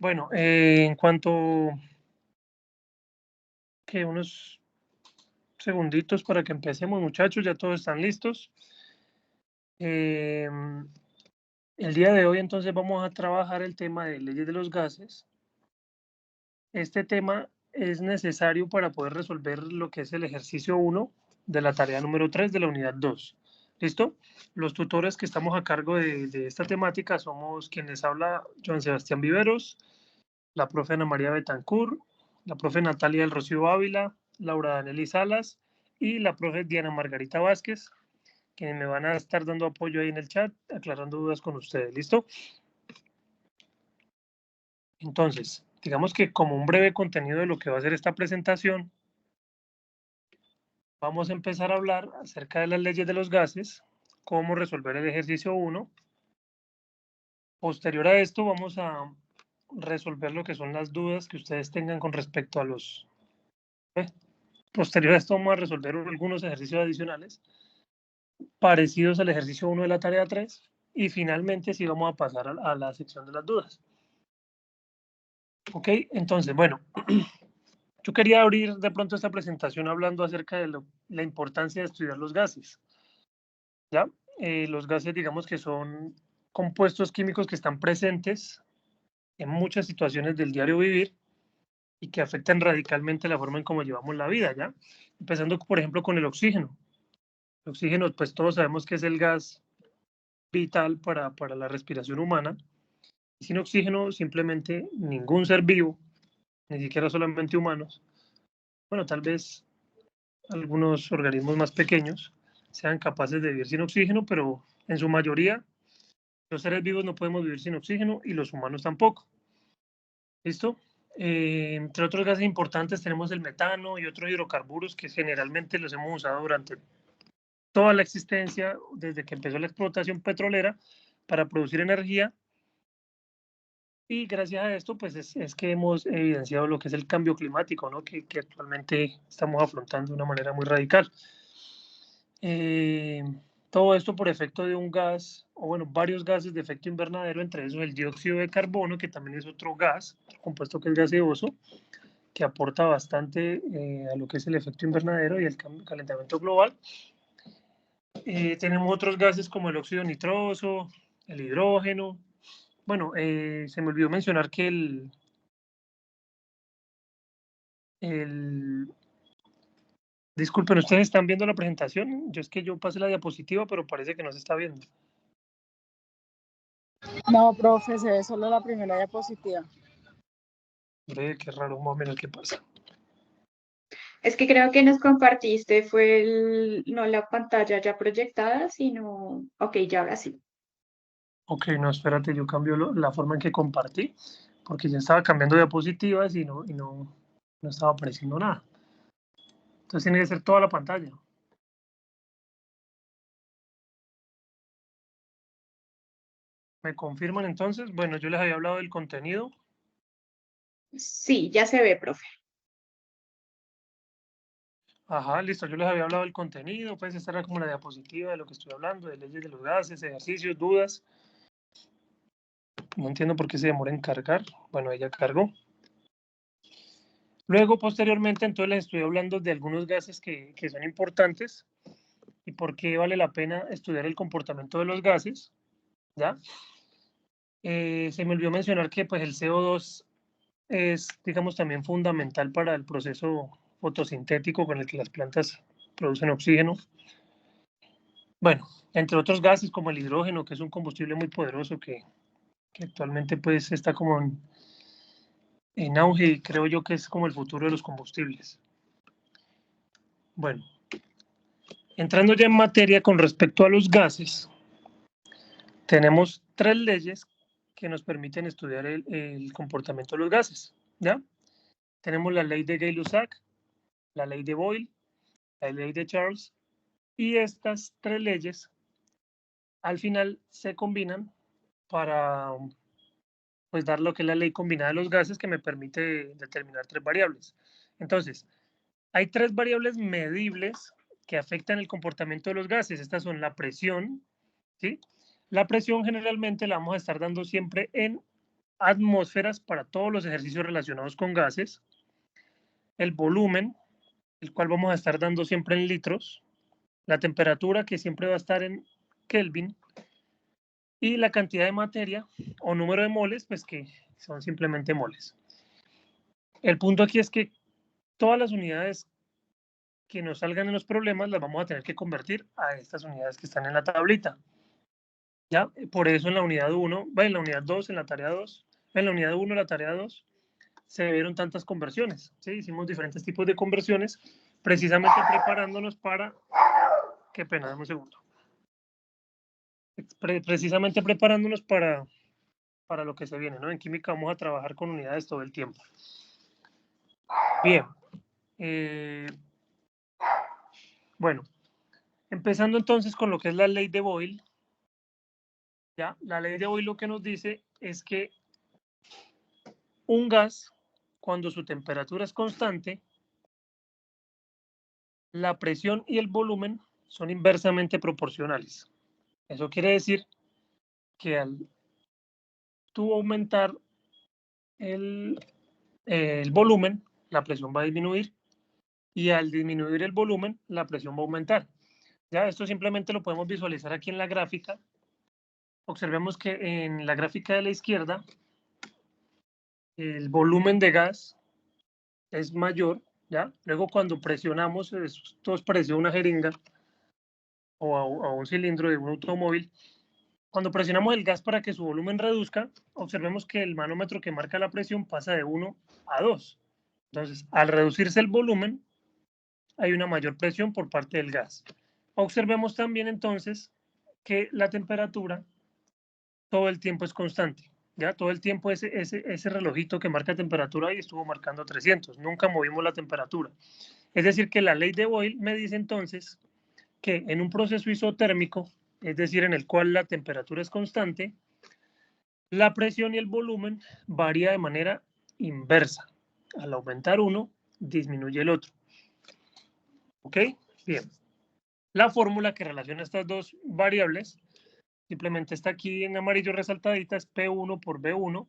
Bueno, en cuanto que unos segunditos para que empecemos, muchachos, ya todos están listos. Em, el día de hoy entonces vamos a trabajar el tema de leyes de los gases. Este tema es necesario para poder resolver lo que es el ejercicio 1 de la tarea número 3 de la unidad 2. ¿Listo? Los tutores que estamos a cargo de esta temática somos quienes habla Joan Sebastián Viveros, la profe Ana María Betancourt, la profe Natalia del Rocío Ávila, Laura Danely Salas y la profe Diana Margarita Vázquez, quienes me van a estar dando apoyo ahí en el chat, aclarando dudas con ustedes. ¿Listo? Entonces, digamos que como un breve contenido de lo que va a ser esta presentación, vamos a empezar a hablar acerca de las leyes de los gases, cómo resolver el ejercicio 1. Posterior a esto, vamos a resolver lo que son las dudas que ustedes tengan con respecto a los... Posterior a esto, vamos a resolver algunos ejercicios adicionales parecidos al ejercicio 1 de la tarea 3. Y finalmente, sí vamos a pasar a la sección de las dudas. Ok, entonces, bueno, yo quería abrir de pronto esta presentación hablando acerca de la importancia de estudiar los gases. ¿Ya? Los gases, digamos que son compuestos químicos que están presentes en muchas situaciones del diario vivir y que afectan radicalmente la forma en cómo llevamos la vida, ¿ya? Empezando, por ejemplo, con el oxígeno. El oxígeno, pues todos sabemos que es el gas vital para la respiración humana. Sin oxígeno, simplemente ningún ser vivo, ni siquiera solamente humanos, bueno, tal vez algunos organismos más pequeños sean capaces de vivir sin oxígeno, pero en su mayoría los seres vivos no podemos vivir sin oxígeno y los humanos tampoco. ¿Listo? Entre otros gases importantes tenemos el metano y otros hidrocarburos que generalmente los hemos usado durante toda la existencia, desde que empezó la explotación petrolera, para producir energía. Y gracias a esto, pues es que hemos evidenciado lo que es el cambio climático, ¿no? Que actualmente estamos afrontando de una manera muy radical. Todo esto por efecto de un gas, o bueno, varios gases de efecto invernadero, entre esos el dióxido de carbono, que también es otro gas, compuesto que es gaseoso, que aporta bastante a lo que es el efecto invernadero y el calentamiento global. Tenemos otros gases como el óxido nitroso, el hidrógeno. Bueno, se me olvidó mencionar que disculpen, ¿ustedes están viendo la presentación? Yo es que yo pasé la diapositiva, pero parece que no se está viendo. No, profe, se ve solo la primera diapositiva. Qué raro, vamos a ver qué pasa. Es que creo que nos compartiste, no la pantalla ya proyectada, sino... Ok, ya ahora sí. Ok, no, espérate, yo cambio la forma en que compartí, porque ya estaba cambiando diapositivas y no estaba apareciendo nada. Entonces tiene que ser toda la pantalla. ¿Me confirman entonces? Bueno, yo les había hablado del contenido. Sí, ya se ve, profe. Ajá, listo, yo les había hablado del contenido, pues esta era como la diapositiva de lo que estoy hablando, de leyes de los gases, ejercicios, dudas. No entiendo por qué se demora en cargar. Bueno, ella cargó. Luego, posteriormente, entonces les estoy hablando de algunos gases que son importantes y por qué vale la pena estudiar el comportamiento de los gases, ¿ya? Se me olvidó mencionar que pues el CO2 es, digamos, también fundamental para el proceso fotosintético con el que las plantas producen oxígeno. Bueno, entre otros gases como el hidrógeno, que es un combustible muy poderoso que actualmente pues está como en auge y creo yo que es como el futuro de los combustibles. Bueno, entrando ya en materia con respecto a los gases, tenemos 3 leyes que nos permiten estudiar el comportamiento de los gases, ¿ya? Tenemos la ley de Gay-Lussac, la ley de Boyle, la ley de Charles, y estas 3 leyes al final se combinan para pues, dar lo que es la ley combinada de los gases que me permite determinar 3 variables. Entonces, hay 3 variables medibles que afectan el comportamiento de los gases. Estas son la presión, ¿sí? La presión generalmente la vamos a estar dando siempre en atmósferas para todos los ejercicios relacionados con gases, el volumen, el cual vamos a estar dando siempre en litros, la temperatura, que siempre va a estar en Kelvin, y la cantidad de materia o número de moles, pues que son simplemente moles. El punto aquí es que todas las unidades que nos salgan en los problemas las vamos a tener que convertir a estas unidades que están en la tablita. ¿Ya? Por eso en la unidad 1, en la unidad 2, en la tarea 2, en la unidad 1, la tarea 2, se vieron tantas conversiones. ¿Sí? Hicimos diferentes tipos de conversiones, precisamente preparándonos para... Qué pena, dame un segundo. Precisamente preparándonos para lo que se viene, ¿no? En química vamos a trabajar con unidades todo el tiempo. Bien. Bueno, empezando entonces con lo que es la ley de Boyle. ¿Ya? La ley de Boyle lo que nos dice es que un gas, cuando su temperatura es constante, la presión y el volumen son inversamente proporcionales. Eso quiere decir que al tú aumentar el volumen, la presión va a disminuir, y al disminuir el volumen, la presión va a aumentar. Ya, esto simplemente lo podemos visualizar aquí en la gráfica. Observemos que en la gráfica de la izquierda, el volumen de gas es mayor, ¿ya? Luego cuando presionamos, esto es parecido a una jeringa o a un cilindro de un automóvil. Cuando presionamos el gas para que su volumen reduzca, observemos que el manómetro que marca la presión pasa de 1 a 2. Entonces, al reducirse el volumen, hay una mayor presión por parte del gas. Observemos también entonces que la temperatura todo el tiempo es constante. Ya todo el tiempo ese relojito que marca temperatura ahí estuvo marcando 300. Nunca movimos la temperatura. Es decir, que la ley de Boyle me dice entonces que en un proceso isotérmico, es decir, en el cual la temperatura es constante, la presión y el volumen varía de manera inversa. Al aumentar uno, disminuye el otro. ¿Ok? Bien. La fórmula que relaciona estas dos variables simplemente está aquí en amarillo resaltadita, es P1 por B1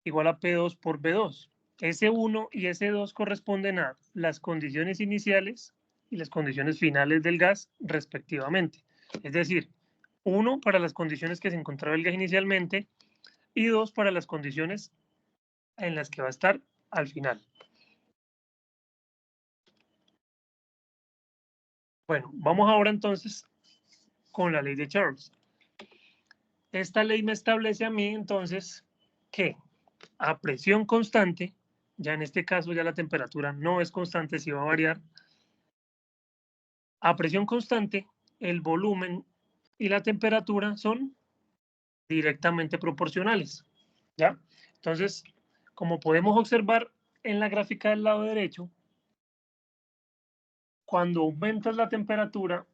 igual a P2 por B2. S1 y S2 corresponden a las condiciones iniciales y las condiciones finales del gas, respectivamente. Es decir, 1 para las condiciones que se encontraba el gas inicialmente y 2 para las condiciones en las que va a estar al final. Bueno, vamos ahora entonces con la ley de Charles. Esta ley me establece a mí entonces que a presión constante, ya en este caso ya la temperatura no es constante, sí va a variar, a presión constante el volumen y la temperatura son directamente proporcionales, ¿ya? Entonces, como podemos observar en la gráfica del lado derecho, cuando aumentas la temperatura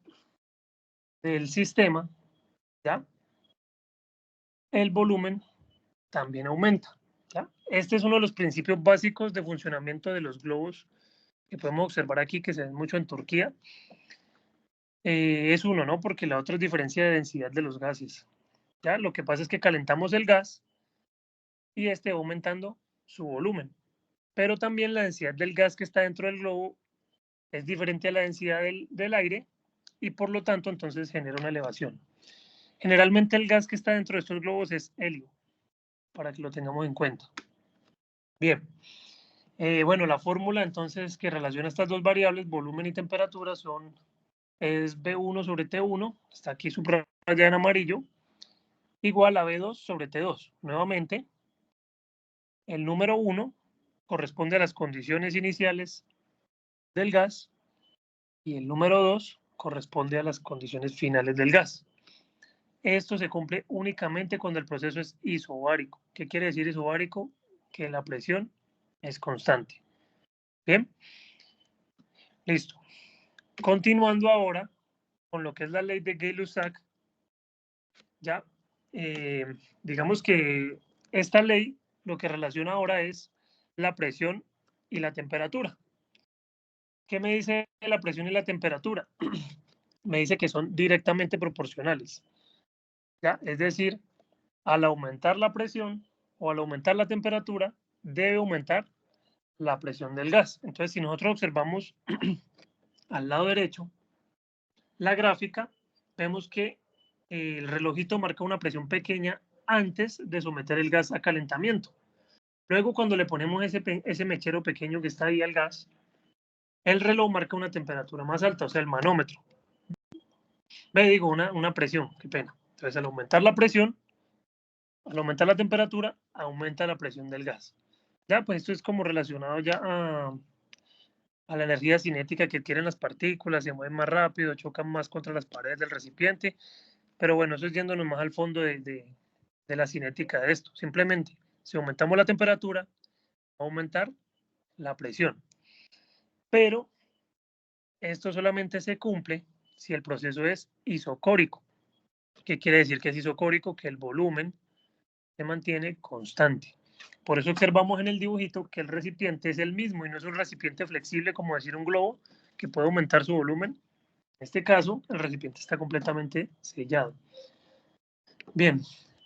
del sistema, ¿ya? El volumen también aumenta, ¿ya? Este es uno de los principios básicos de funcionamiento de los globos que podemos observar aquí, que se ven mucho en Turquía. Es uno, ¿no? Porque la otra es diferencia de densidad de los gases, ¿ya? Lo que pasa es que calentamos el gas y este va aumentando su volumen. Pero también la densidad del gas que está dentro del globo es diferente a la densidad del aire y por lo tanto entonces genera una elevación. Generalmente el gas que está dentro de estos globos es helio, para que lo tengamos en cuenta. Bien, bueno, la fórmula entonces que relaciona estas dos variables, volumen y temperatura, es B1 sobre T1, está aquí subrayada en amarillo, igual a B2 sobre T2. Nuevamente, el número 1 corresponde a las condiciones iniciales del gas y el número 2 corresponde a las condiciones finales del gas. Esto se cumple únicamente cuando el proceso es isobárico. ¿Qué quiere decir isobárico? Que la presión es constante. Bien, listo. Continuando ahora con lo que es la ley de Gay-Lussac, ya, digamos que esta ley lo que relaciona ahora es la presión y la temperatura. ¿Qué me dice la presión y la temperatura? Me dice que son directamente proporcionales. ¿Ya? Es decir, al aumentar la presión, o al aumentar la temperatura, debe aumentar la presión del gas. Entonces, si nosotros observamos al lado derecho la gráfica, vemos que el relojito marca una presión pequeña antes de someter el gas a calentamiento. Luego, cuando le ponemos ese mechero pequeño que está ahí al gas, el reloj marca una temperatura más alta, o sea, el manómetro. Digo, una presión, qué pena. Entonces, al aumentar la presión, al aumentar la temperatura, aumenta la presión del gas. Ya, pues esto es como relacionado ya a la energía cinética que adquieren las partículas, se mueven más rápido, chocan más contra las paredes del recipiente. Pero bueno, eso es yéndonos más al fondo de la cinética de esto. Simplemente, si aumentamos la temperatura, va a aumentar la presión. Pero esto solamente se cumple si el proceso es isocórico. ¿Qué quiere decir que es isocórico? Que el volumen se mantiene constante. Por eso observamos en el dibujito que el recipiente es el mismo y no es un recipiente flexible como decir un globo que puede aumentar su volumen. En este caso, el recipiente está completamente sellado. Bien,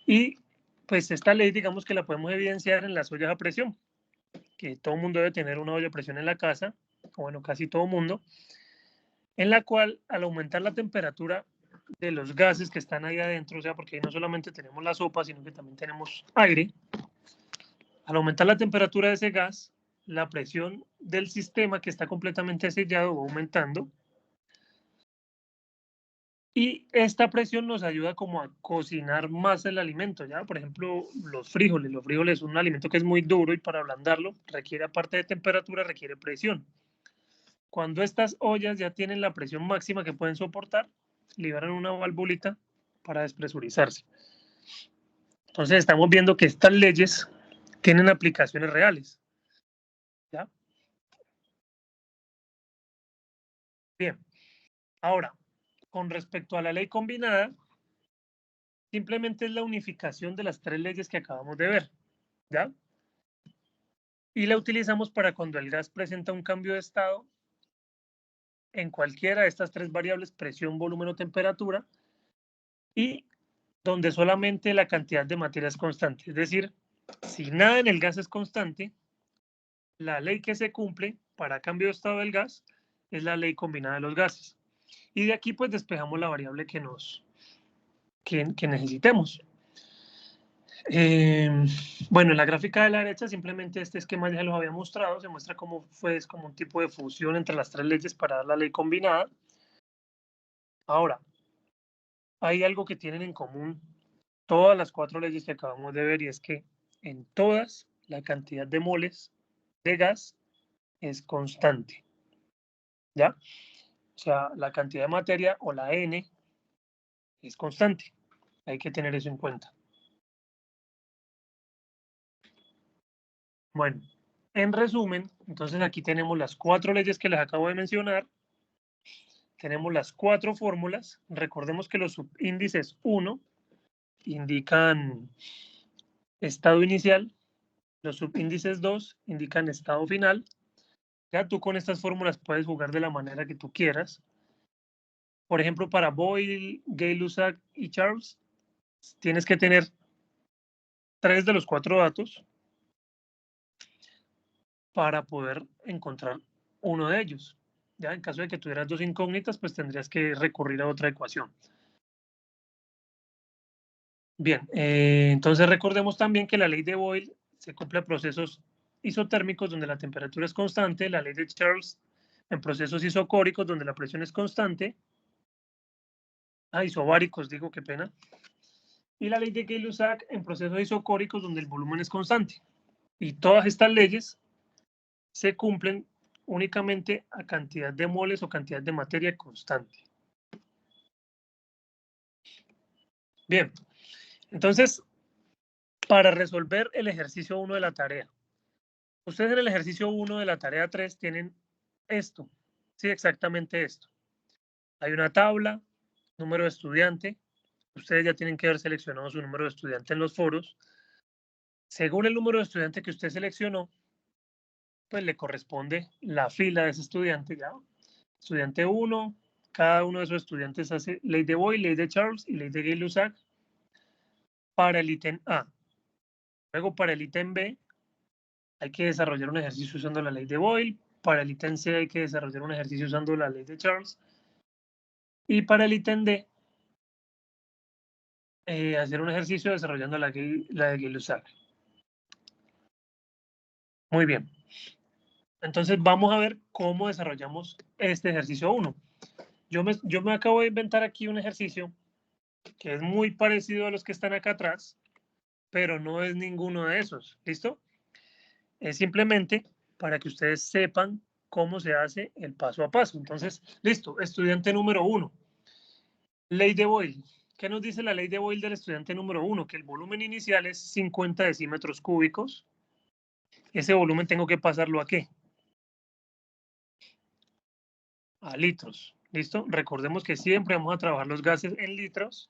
y pues esta ley digamos que la podemos evidenciar en las ollas a presión, que todo el mundo debe tener una olla a presión en la casa, o bueno, casi todo el mundo, en la cual al aumentar la temperatura de los gases que están ahí adentro, o sea, porque ahí no solamente tenemos la sopa, sino que también tenemos aire, al aumentar la temperatura de ese gas, la presión del sistema que está completamente sellado va aumentando y esta presión nos ayuda como a cocinar más el alimento, ¿ya? Por ejemplo, los frijoles. Los frijoles son un alimento que es muy duro y para ablandarlo requiere, aparte de temperatura, requiere presión. Cuando estas ollas ya tienen la presión máxima que pueden soportar, liberan una valvulita para despresurizarse. Entonces estamos viendo que estas leyes tienen aplicaciones reales, ¿ya? Bien, ahora, con respecto a la ley combinada, simplemente es la unificación de las tres leyes que acabamos de ver, ¿ya? Y la utilizamos para cuando el gas presenta un cambio de estado en cualquiera de estas tres variables, presión, volumen o temperatura, y donde solamente la cantidad de materia es constante. Es decir, si nada en el gas es constante, la ley que se cumple para cambio de estado del gas es la ley combinada de los gases. Y de aquí pues despejamos la variable que necesitemos. Bueno, en la gráfica de la derecha simplemente este esquema ya los había mostrado, se muestra cómo fue como un tipo de fusión entre las tres leyes para dar la ley combinada. Ahora, hay algo que tienen en común todas las cuatro leyes que acabamos de ver y es que en todas la cantidad de moles de gas es constante, ¿ya? O sea, la cantidad de materia o la N es constante. Hay que tener eso en cuenta. Bueno, en resumen, entonces aquí tenemos las cuatro leyes que les acabo de mencionar. Tenemos las cuatro fórmulas. Recordemos que los subíndices 1 indican estado inicial, los subíndices 2 indican estado final. Ya tú con estas fórmulas puedes jugar de la manera que tú quieras. Por ejemplo, para Boyle, Gay-Lussac y Charles, tienes que tener 3 de los 4 datos para poder encontrar uno de ellos. Ya en caso de que tuvieras 2 incógnitas, pues tendrías que recurrir a otra ecuación. Bien, entonces recordemos también que la ley de Boyle se cumple a procesos isotérmicos donde la temperatura es constante, la ley de Charles en procesos isocóricos donde la presión es constante, isobáricos digo, qué pena, y la ley de Gay-Lussac en procesos isocóricos donde el volumen es constante. Y todas estas leyes se cumplen únicamente a cantidad de moles o cantidad de materia constante. Bien, entonces, para resolver el ejercicio 1 de la tarea, ustedes en el ejercicio 1 de la tarea 3 tienen esto, sí, exactamente esto. Hay una tabla, número de estudiante, ustedes ya tienen que haber seleccionado su número de estudiante en los foros. Según el número de estudiante que usted seleccionó, pues le corresponde la fila de ese estudiante, ¿ya? Estudiante 1, cada uno de esos estudiantes hace ley de Boyle, ley de Charles y ley de Gay-Lussac para el ítem A. Luego, para el ítem B, hay que desarrollar un ejercicio usando la ley de Boyle. Para el ítem C hay que desarrollar un ejercicio usando la ley de Charles. Y para el ítem D, hacer un ejercicio desarrollando la de Gay-Lussac. Muy bien. Entonces vamos a ver cómo desarrollamos este ejercicio 1. Yo me acabo de inventar aquí un ejercicio que es muy parecido a los que están acá atrás, pero no es ninguno de esos. ¿Listo? Es simplemente para que ustedes sepan cómo se hace el paso a paso. Entonces, listo, estudiante número 1. Ley de Boyle. ¿Qué nos dice la ley de Boyle del estudiante número 1? Que el volumen inicial es 50 decímetros cúbicos. Ese volumen tengo que pasarlo ¿a qué? A litros. ¿Listo? Recordemos que siempre vamos a trabajar los gases en litros.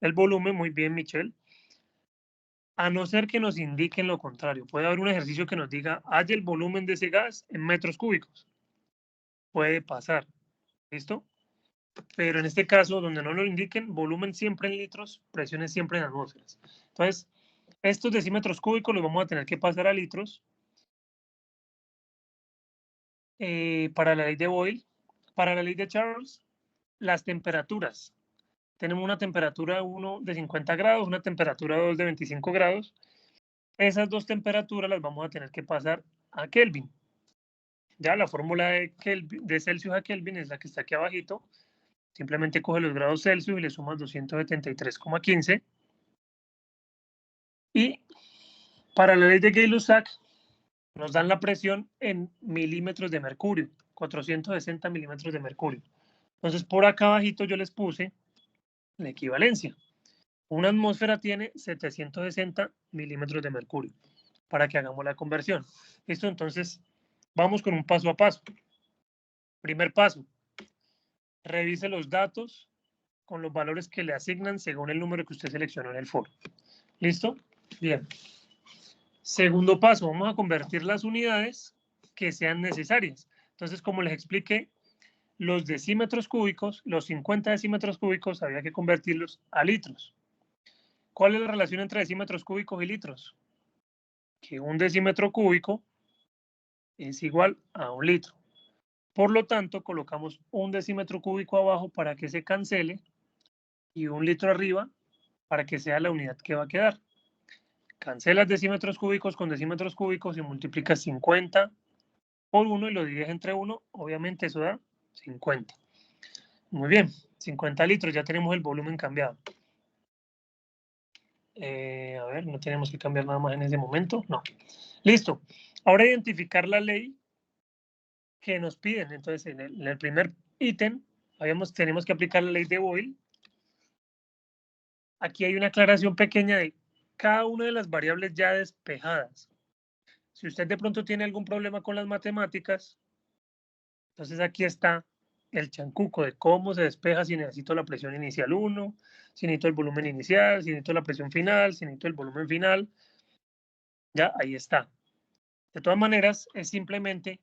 El volumen, muy bien, Michelle. A no ser que nos indiquen lo contrario. Puede haber un ejercicio que nos diga, haya el volumen de ese gas en metros cúbicos. Puede pasar. ¿Listo? Pero en este caso, donde no lo indiquen, volumen siempre en litros, presiones siempre en atmósferas. Entonces, estos decímetros cúbicos los vamos a tener que pasar a litros. Para la ley de Boyle, para la ley de Charles, las temperaturas. Tenemos una temperatura 1 de 50 grados, una temperatura 2 de 25 grados. Esas dos temperaturas las vamos a tener que pasar a Kelvin. Ya la fórmula de Celsius a Kelvin es la que está aquí abajito. Simplemente coge los grados Celsius y le sumas 273,15. Y para la ley de Gay-Lussac nos dan la presión en milímetros de mercurio, 460 milímetros de mercurio. Entonces, por acá abajito yo les puse la equivalencia. Una atmósfera tiene 760 milímetros de mercurio para que hagamos la conversión. ¿Listo? Entonces, vamos con un paso a paso. Primer paso, revise los datos con los valores que le asignan según el número que usted seleccionó en el foro. ¿Listo? Bien. Segundo paso, vamos a convertir las unidades que sean necesarias. Entonces, como les expliqué, los decímetros cúbicos, los 50 decímetros cúbicos, había que convertirlos a litros. ¿Cuál es la relación entre decímetros cúbicos y litros? Que un decímetro cúbico es igual a un litro. Por lo tanto, colocamos un decímetro cúbico abajo para que se cancele y un litro arriba para que sea la unidad que va a quedar. Cancelas decímetros cúbicos con decímetros cúbicos y multiplicas 50 por 1 y lo divides entre 1. Obviamente eso da 50. Muy bien, 50 litros, ya tenemos el volumen cambiado. A ver, no tenemos que cambiar nada más en ese momento. No. Listo. Ahora identificar la ley que nos piden. Entonces, en el primer ítem, tenemos que aplicar la ley de Boyle. Aquí hay una aclaración pequeña de cada una de las variables ya despejadas. Si usted de pronto tiene algún problema con las matemáticas, entonces aquí está el chancuco de cómo se despeja si necesito la presión inicial 1, si necesito el volumen inicial, si necesito la presión final, si necesito el volumen final. Ya, ahí está. De todas maneras, es simplemente,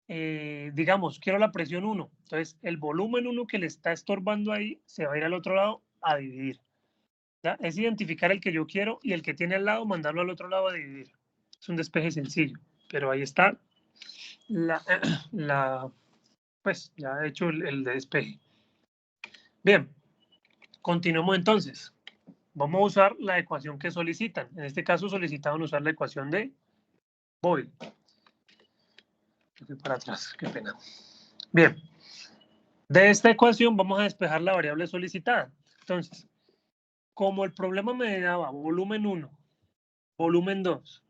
digamos, quiero la presión 1. Entonces, el volumen 1 que le está estorbando ahí se va a ir al otro lado a dividir. ¿Ya? Es identificar el que yo quiero y el que tiene al lado, mandarlo al otro lado a dividir. Es un despeje sencillo, pero ahí está pues ya he hecho el despeje. Bien, continuemos entonces. Vamos a usar la ecuación que solicitan. En este caso solicitaban usar la ecuación de Boyle. Fui para atrás, qué pena. Bien, de esta ecuación vamos a despejar la variable solicitada. Entonces, como el problema me daba volumen 1, volumen 2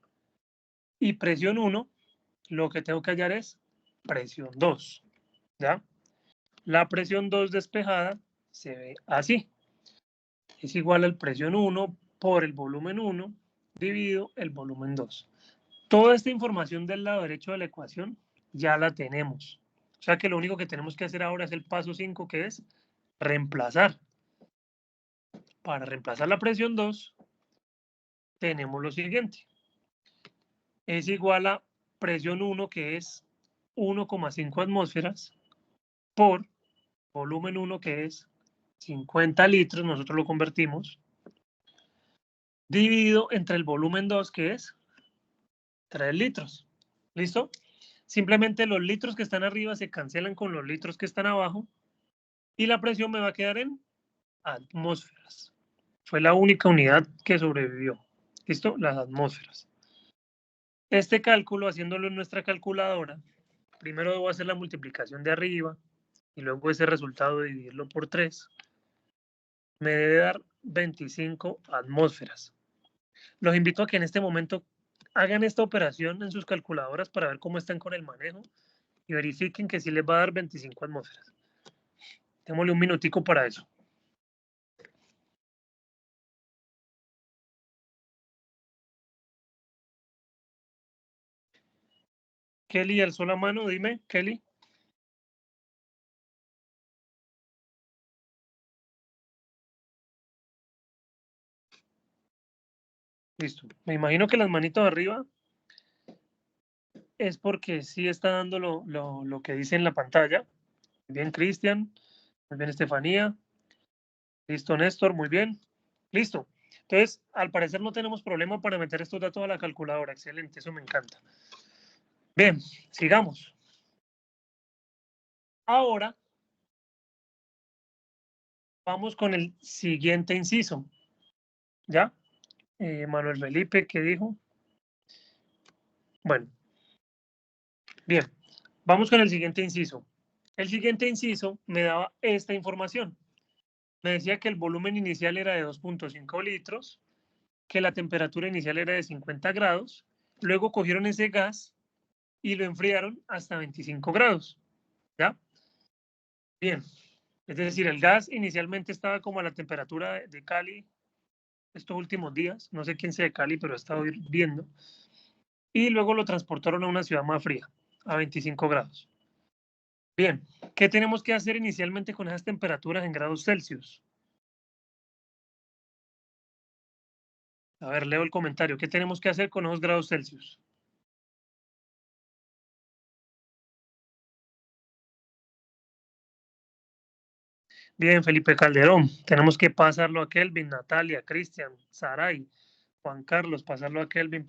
y presión 1, lo que tengo que hallar es presión 2. ¿Ya? La presión 2 despejada se ve así. Es igual al presión 1 por el volumen 1 dividido el volumen 2. Toda esta información del lado derecho de la ecuación ya la tenemos. O sea que lo único que tenemos que hacer ahora es el paso 5, que es reemplazar. Para reemplazar la presión 2, tenemos lo siguiente. Es igual a presión 1, que es 1,5 atmósferas, por volumen 1, que es 50 litros, nosotros lo convertimos, dividido entre el volumen 2, que es 3 litros. ¿Listo? Simplemente los litros que están arriba se cancelan con los litros que están abajo y la presión me va a quedar en atmósferas. Fue la única unidad que sobrevivió. ¿Listo? Las atmósferas. Este cálculo, haciéndolo en nuestra calculadora, primero debo hacer la multiplicación de arriba y luego ese resultado dividirlo por 3. Me debe dar 25 atmósferas. Los invito a que en este momento hagan esta operación en sus calculadoras para ver cómo están con el manejo y verifiquen que sí les va a dar 25 atmósferas. Démosle un minutico para eso. Kelly alzó la mano, dime, Kelly. Listo. Me imagino que las manitos arriba es porque sí está dando lo que dice en la pantalla. Muy bien, Cristian. Muy bien, Estefanía. Listo, Néstor. Muy bien. Listo. Entonces, al parecer no tenemos problema para meter estos datos a la calculadora. Excelente, eso me encanta. Bien, sigamos. Ahora vamos con el siguiente inciso. ¿Ya? Manuel Felipe, ¿qué dijo? Bueno, bien. Vamos con el siguiente inciso. El siguiente inciso me daba esta información. Me decía que el volumen inicial era de 2.5 litros, que la temperatura inicial era de 50 grados, luego cogieron ese gas y lo enfriaron hasta 25 grados. ¿Ya? Bien. Es decir, el gas inicialmente estaba como a la temperatura de Cali estos últimos días. No sé quién sea de Cali, pero he estado viendo. Y luego lo transportaron a una ciudad más fría, a 25 grados. Bien, ¿qué tenemos que hacer inicialmente con esas temperaturas en grados Celsius? A ver, leo el comentario. ¿Qué tenemos que hacer con esos grados Celsius? Bien, Felipe Calderón. Tenemos que pasarlo a Kelvin, Natalia, Cristian, Saray, Juan Carlos, pasarlo a Kelvin,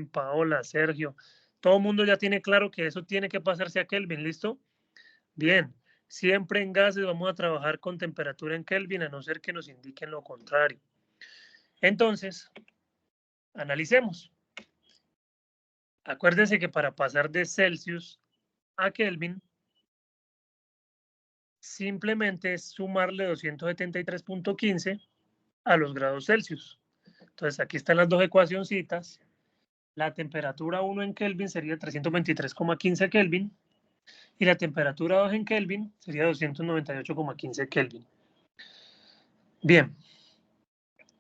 Paola, Sergio. Todo el mundo ya tiene claro que eso tiene que pasarse a Kelvin, ¿listo? Bien, siempre en gases vamos a trabajar con temperatura en Kelvin, a no ser que nos indiquen lo contrario. Entonces, analicemos. Acuérdense que para pasar de Celsius a Kelvin, simplemente es sumarle 273.15 a los grados Celsius. Entonces, aquí están las dos ecuacioncitas. La temperatura 1 en Kelvin sería 323,15 Kelvin y la temperatura 2 en Kelvin sería 298,15 Kelvin. Bien,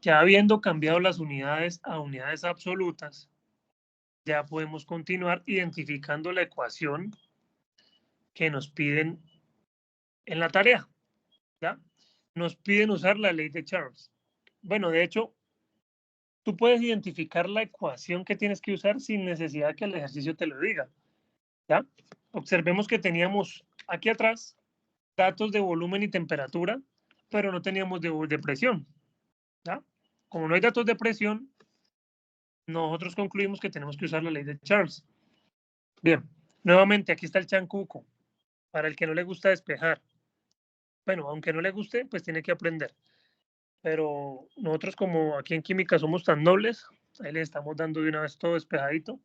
ya habiendo cambiado las unidades a unidades absolutas, ya podemos continuar identificando la ecuación que nos piden en la tarea. ¿Ya? Nos piden usar la ley de Charles. Bueno, de hecho, tú puedes identificar la ecuación que tienes que usar sin necesidad que el ejercicio te lo diga. ¿Ya? Observemos que teníamos aquí atrás datos de volumen y temperatura, pero no teníamos de presión. ¿Ya? Como no hay datos de presión, nosotros concluimos que tenemos que usar la ley de Charles. Bien, nuevamente aquí está el chancuco. Para el que no le gusta despejar. Bueno, aunque no le guste, pues tiene que aprender. Pero nosotros como aquí en química somos tan nobles, ahí le estamos dando de una vez todo despejadito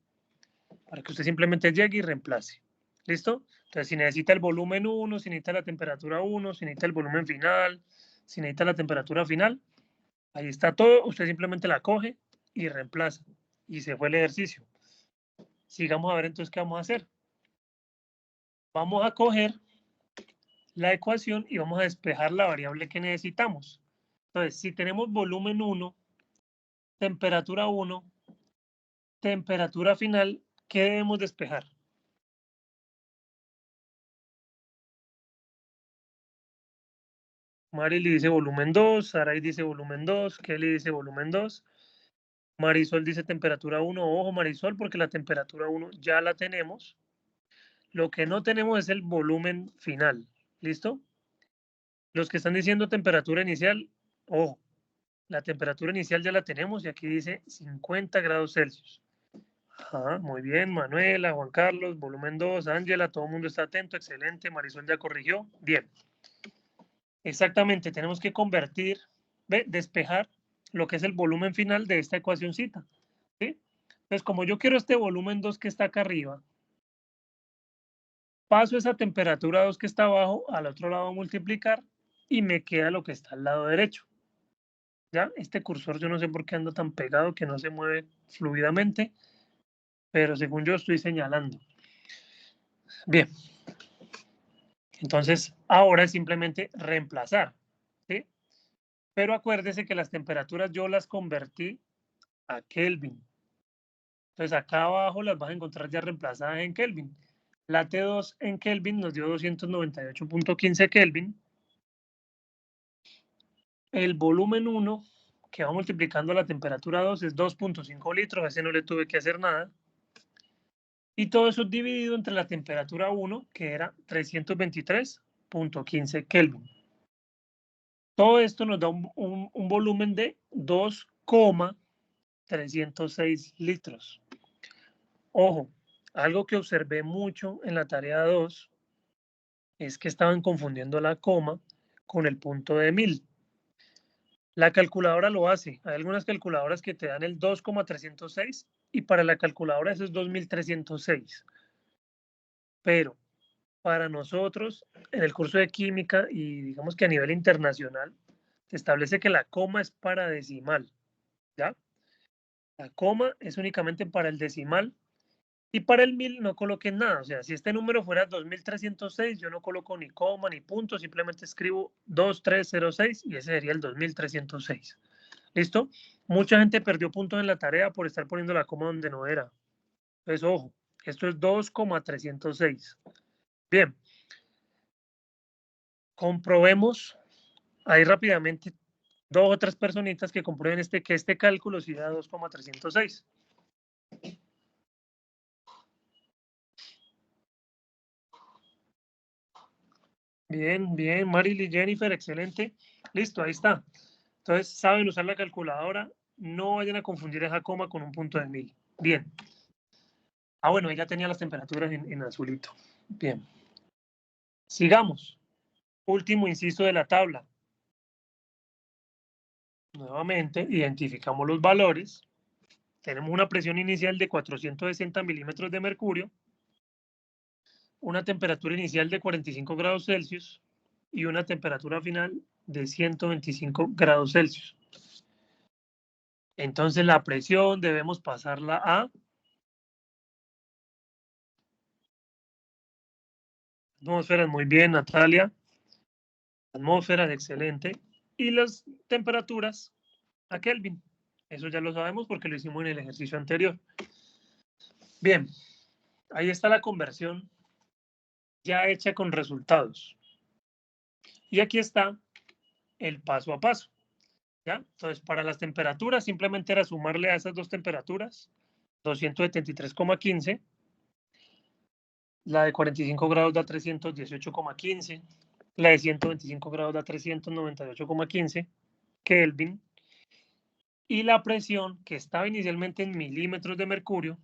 para que usted simplemente llegue y reemplace. ¿Listo? Entonces, si necesita el volumen 1, si necesita la temperatura 1, si necesita el volumen final, si necesita la temperatura final, ahí está todo, usted simplemente la coge y reemplaza. Y se fue el ejercicio. Sigamos a ver entonces qué vamos a hacer. Vamos a coger la ecuación y vamos a despejar la variable que necesitamos. Entonces, si tenemos volumen 1, temperatura 1, temperatura final, ¿qué debemos despejar? Marily dice volumen 2, Saray dice volumen 2, Kelly dice volumen 2, Marisol dice temperatura 1. Ojo, Marisol, porque la temperatura 1 ya la tenemos. Lo que no tenemos es el volumen final. ¿Listo? Los que están diciendo temperatura inicial, ojo, La temperatura inicial ya la tenemos y aquí dice 50 grados Celsius. Ajá, muy bien, Manuela, Juan Carlos, volumen 2, Ángela, todo el mundo está atento, excelente, Marisol ya corrigió, bien. Exactamente, tenemos que convertir, despejar lo que es el volumen final de esta ecuacióncita, ¿sí? Entonces, como yo quiero este volumen 2 que está acá arriba, paso esa temperatura 2 que está abajo al otro lado a multiplicar y me queda lo que está al lado derecho. ¿Ya? Este cursor yo no sé por qué anda tan pegado que no se mueve fluidamente, pero según yo estoy señalando. Bien. Entonces, ahora es simplemente reemplazar, ¿sí? Pero acuérdese que las temperaturas yo las convertí a Kelvin. Entonces, acá abajo las vas a encontrar ya reemplazadas en Kelvin. La T2 en Kelvin nos dio 298.15 Kelvin. El volumen 1, que va multiplicando la temperatura 2, es 2.5 litros. A ese no le tuve que hacer nada. Y todo eso dividido entre la temperatura 1, que era 323.15 Kelvin. Todo esto nos da un volumen de 2,306 litros. Ojo, algo que observé mucho en la tarea 2 es que estaban confundiendo la coma con el punto de 1000. La calculadora lo hace. Hay algunas calculadoras que te dan el 2,306 y para la calculadora eso es 2306. Pero para nosotros, en el curso de química y digamos que a nivel internacional, se establece que la coma es para decimal, ¿ya? La coma es únicamente para el decimal y para el 1000 no coloquen nada. O sea, si este número fuera 2306, yo no coloco ni coma ni punto, simplemente escribo 2306 y ese sería el 2306. ¿Listo? Mucha gente perdió puntos en la tarea por estar poniendo la coma donde no era. Entonces, ojo, esto es 2,306. Bien, comprobemos ahí rápidamente 2 o 3 personitas que comprueben que este cálculo sí da 2,306. Bien, bien, Marily, Jennifer, excelente. Listo, ahí está. Entonces, saben usar la calculadora. No vayan a confundir esa coma con un punto de 1000. Bien. Ah, bueno, ella tenía las temperaturas en azulito. Bien. Sigamos. Último inciso de la tabla. Nuevamente, identificamos los valores. Tenemos una presión inicial de 460 milímetros de mercurio, una temperatura inicial de 45 grados Celsius y una temperatura final de 125 grados Celsius. Entonces la presión debemos pasarla a atmósferas, muy bien, Natalia. Atmósferas, excelente. Y las temperaturas a Kelvin. Eso ya lo sabemos porque lo hicimos en el ejercicio anterior. Bien, ahí está la conversión ya hecha con resultados. Y aquí está el paso a paso. ¿Ya? Entonces, para las temperaturas, simplemente era sumarle a esas dos temperaturas 273,15. La de 45 grados da 318,15. La de 125 grados da 398,15 Kelvin. Y la presión, que estaba inicialmente en milímetros de mercurio,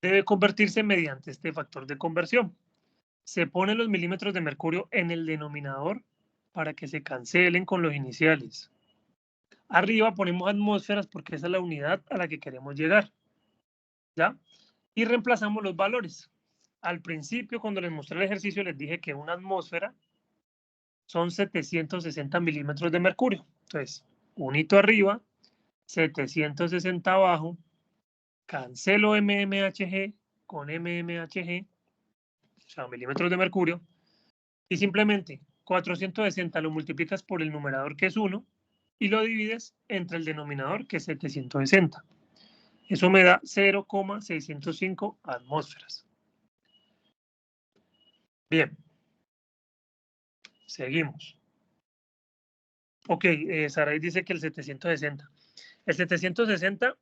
debe convertirse mediante este factor de conversión. Se ponen los milímetros de mercurio en el denominador para que se cancelen con los iniciales. Arriba ponemos atmósferas porque esa es la unidad a la que queremos llegar. ¿Ya? Y reemplazamos los valores. Al principio, cuando les mostré el ejercicio, les dije que una atmósfera son 760 milímetros de mercurio. Entonces, un hito arriba, 760 abajo, cancelo mmHg con mmHg, o sea, milímetros de mercurio, y simplemente 460 lo multiplicas por el numerador que es 1 y lo divides entre el denominador que es 760. Eso me da 0,605 atmósferas. Bien. Seguimos. Ok, Saray dice que el 760. El 760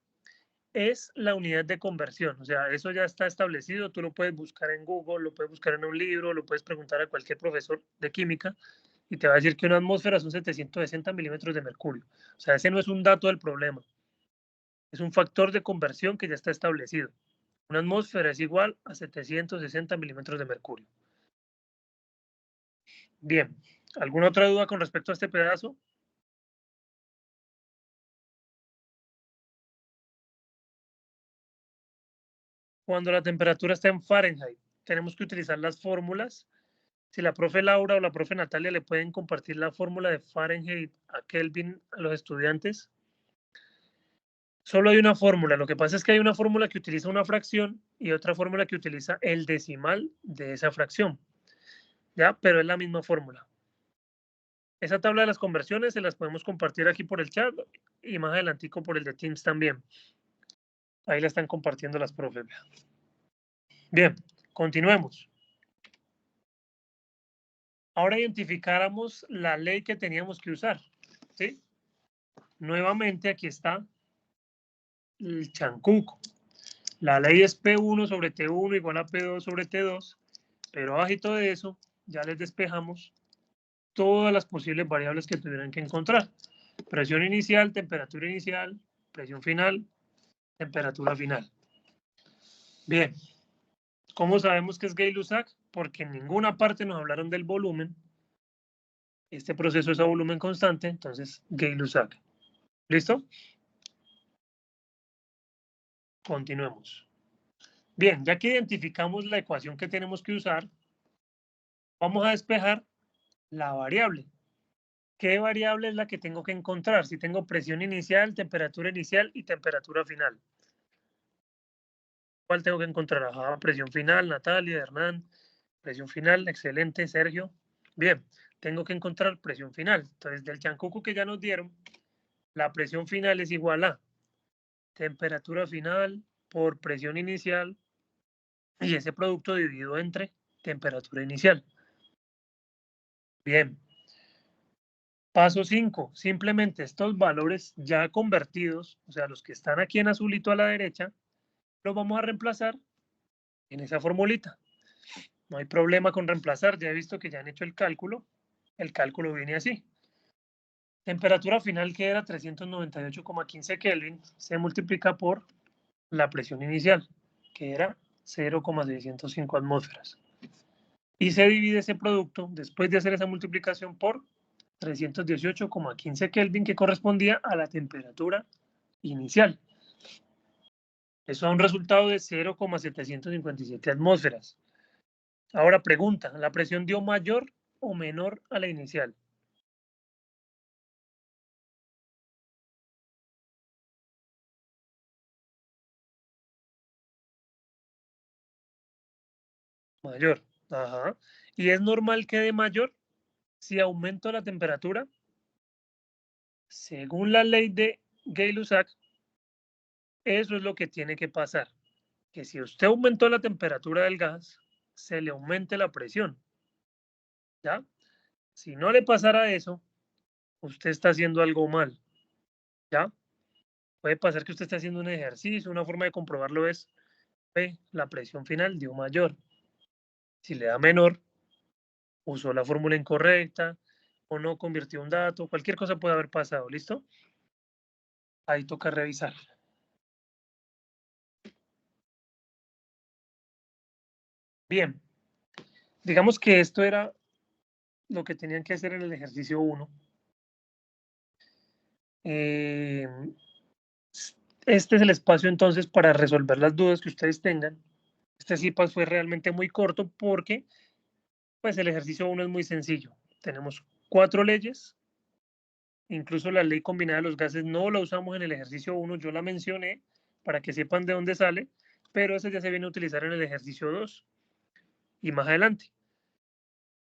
es la unidad de conversión, o sea, eso ya está establecido, tú lo puedes buscar en Google, lo puedes buscar en un libro, lo puedes preguntar a cualquier profesor de química, y te va a decir que una atmósfera son 760 milímetros de mercurio. O sea, ese no es un dato del problema. Es un factor de conversión que ya está establecido. Una atmósfera es igual a 760 milímetros de mercurio. Bien, ¿alguna otra duda con respecto a este pedazo? Cuando la temperatura está en Fahrenheit, tenemos que utilizar las fórmulas. Si la profe Laura o la profe Natalia le pueden compartir la fórmula de Fahrenheit a Kelvin a los estudiantes. Solo hay una fórmula. Lo que pasa es que hay una fórmula que utiliza una fracción y otra fórmula que utiliza el decimal de esa fracción. ¿Ya? Pero es la misma fórmula. Esa tabla de las conversiones se las podemos compartir aquí por el chat y más adelantico por el de Teams también. Ahí la están compartiendo las profes. Bien, continuemos. Ahora identificáramos la ley que teníamos que usar. ¿Sí? Nuevamente aquí está el chancuco. La ley es P1 sobre T1 igual a P2 sobre T2, pero abajito de eso ya les despejamos todas las posibles variables que tuvieran que encontrar. Presión inicial, temperatura inicial, presión final, temperatura final. Bien, ¿cómo sabemos que es Gay-Lussac? Porque en ninguna parte nos hablaron del volumen. Este proceso es a volumen constante, entonces Gay-Lussac. ¿Listo? Continuemos. Bien, ya que identificamos la ecuación que tenemos que usar, vamos a despejar la variable. ¿Qué variable es la que tengo que encontrar? Si tengo presión inicial, temperatura inicial y temperatura final. ¿Cuál tengo que encontrar? Ajá, presión final, Natalia, Hernán. Presión final, excelente, Sergio. Bien, tengo que encontrar presión final. Entonces, del chancuco que ya nos dieron, la presión final es igual a temperatura final por presión inicial y ese producto dividido entre temperatura inicial. Bien. Paso 5. Simplemente estos valores ya convertidos, o sea, los que están aquí en azulito a la derecha, los vamos a reemplazar en esa formulita. No hay problema con reemplazar, ya he visto que ya han hecho el cálculo. El cálculo viene así. Temperatura final que era 398,15 Kelvin se multiplica por la presión inicial, que era 0,605 atmósferas. Y se divide ese producto, después de hacer esa multiplicación, por 318,15 Kelvin, que correspondía a la temperatura inicial. Eso da un resultado de 0,757 atmósferas. Ahora pregunta, ¿la presión dio mayor o menor a la inicial? Mayor. Ajá. ¿Y es normal que dé mayor si aumento la temperatura? Según la ley de Gay-Lussac, eso es lo que tiene que pasar. Que si usted aumentó la temperatura del gas, se le aumente la presión. ¿Ya? Si no le pasara eso, usted está haciendo algo mal. ¿Ya? Puede pasar que usted esté haciendo un ejercicio, una forma de comprobarlo es, ve, la presión final dio mayor. Si le da menor, usó la fórmula incorrecta o no convirtió un dato, cualquier cosa puede haber pasado, ¿listo? Ahí toca revisar. Bien, digamos que esto era lo que tenían que hacer en el ejercicio 1. Este es el espacio entonces para resolver las dudas que ustedes tengan. Este CIPAS fue realmente muy corto porque pues el ejercicio 1 es muy sencillo. Tenemos 4 leyes, incluso la ley combinada de los gases no la usamos en el ejercicio 1, yo la mencioné para que sepan de dónde sale, pero esa ya se viene a utilizar en el ejercicio 2 y más adelante.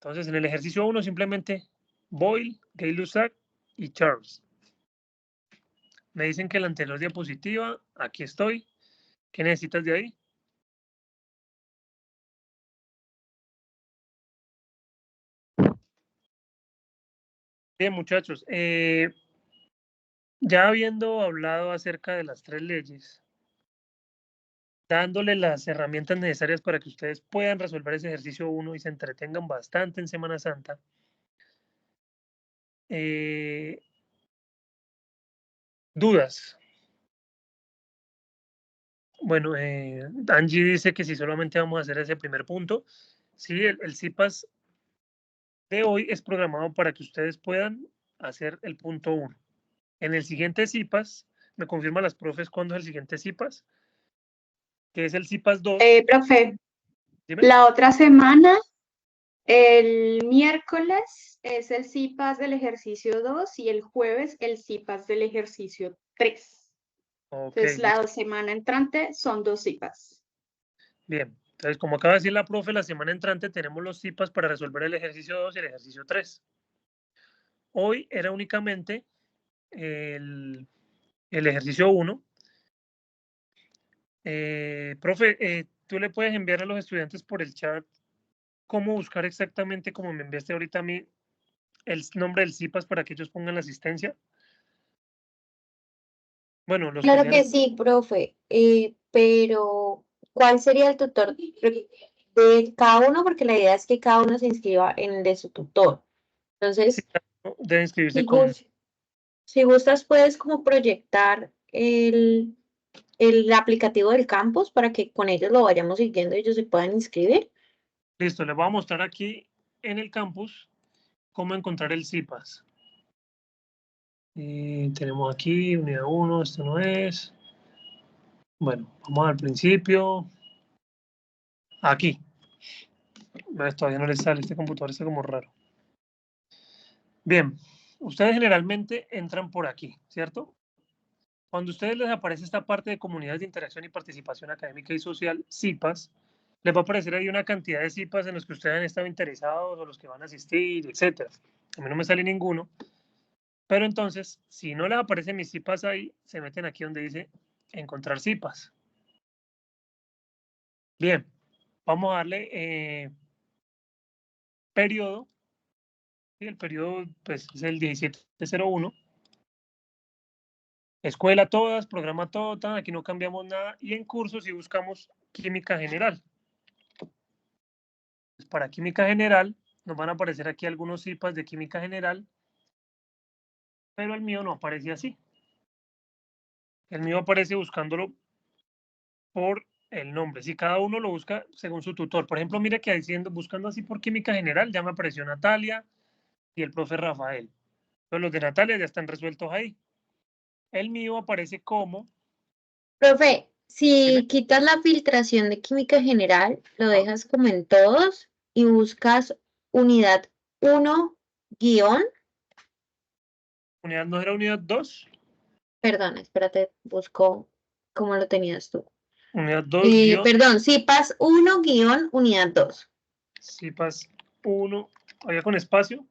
Entonces en el ejercicio 1 simplemente Boyle, Gay-Lussac y Charles. Me dicen que la anterior diapositiva, aquí estoy. ¿Qué necesitas de ahí? Bien, muchachos. Ya habiendo hablado acerca de las 3 leyes, dándole las herramientas necesarias para que ustedes puedan resolver ese ejercicio 1 y se entretengan bastante en Semana Santa, Dudas. Bueno, Angie dice que si solamente vamos a hacer ese primer punto, sí, el CIPAS de hoy es programado para que ustedes puedan hacer el punto 1. En el siguiente CIPAS, me confirman las profes cuándo es el siguiente CIPAS, que es el CIPAS 2. Profe, Dime. la otra semana, el miércoles es el CIPAS del ejercicio 2 y el jueves el CIPAS del ejercicio 3. Ok, Entonces, la semana entrante son 2 CIPAS. bien. Entonces, como acaba de decir la profe, la semana entrante tenemos los CIPAS para resolver el ejercicio 2 y el ejercicio 3. Hoy era únicamente el ejercicio 1. Profe, tú le puedes enviar a los estudiantes por el chat cómo buscar exactamente, como me enviaste ahorita a mí, el nombre del CIPAS para que ellos pongan la asistencia. Bueno, los Claro que que sean. sí, profe, pero ¿cuál sería el tutor de cada uno? Porque la idea es que cada uno se inscriba en el de su tutor. Sí, Entonces, deben inscribirse si, con. si gustas, puedes como proyectar el aplicativo del campus para que con ellos lo vayamos siguiendo y ellos se puedan inscribir. Listo, les voy a mostrar aquí en el campus cómo encontrar el CIPAS. Tenemos aquí unidad 1, esto no es. Bueno, vamos al principio. Aquí. Todavía no les sale, este computador está como raro. Bien, ustedes generalmente entran por aquí, ¿cierto? Cuando a ustedes les aparece esta parte de comunidades de interacción y participación académica y social, CIPAS, les va a aparecer ahí una cantidad de CIPAS en los que ustedes han estado interesados o los que van a asistir, etc. A mí no me sale ninguno. Pero entonces, si no les aparece mis CIPAS ahí, se meten aquí donde dice encontrar CIPAS. Bien, vamos a darle periodo. ¿Sí? El periodo pues, es el 1701. Escuela todas, programa todo, aquí no cambiamos nada. Y en cursos si buscamos química general. Para química general nos van a aparecer aquí algunos CIPAS de química general, pero el mío no aparece así. El mío aparece buscándolo por el nombre. Si cada uno lo busca según su tutor. Por ejemplo, mire que diciendo, buscando así por química general, ya me apareció Natalia y el profe Rafael. Pero los de Natalia ya están resueltos ahí. El mío aparece como. Profe, Dime. si quitas la filtración de química general, lo dejas como en todos y buscas unidad 1 guión, Unidad no era unidad 2. perdón, espérate, busco cómo lo tenías tú. Unidad 2 guión. Perdón, CIPAS 1 guión unidad 2. CIPAS 1. Allá con espacio.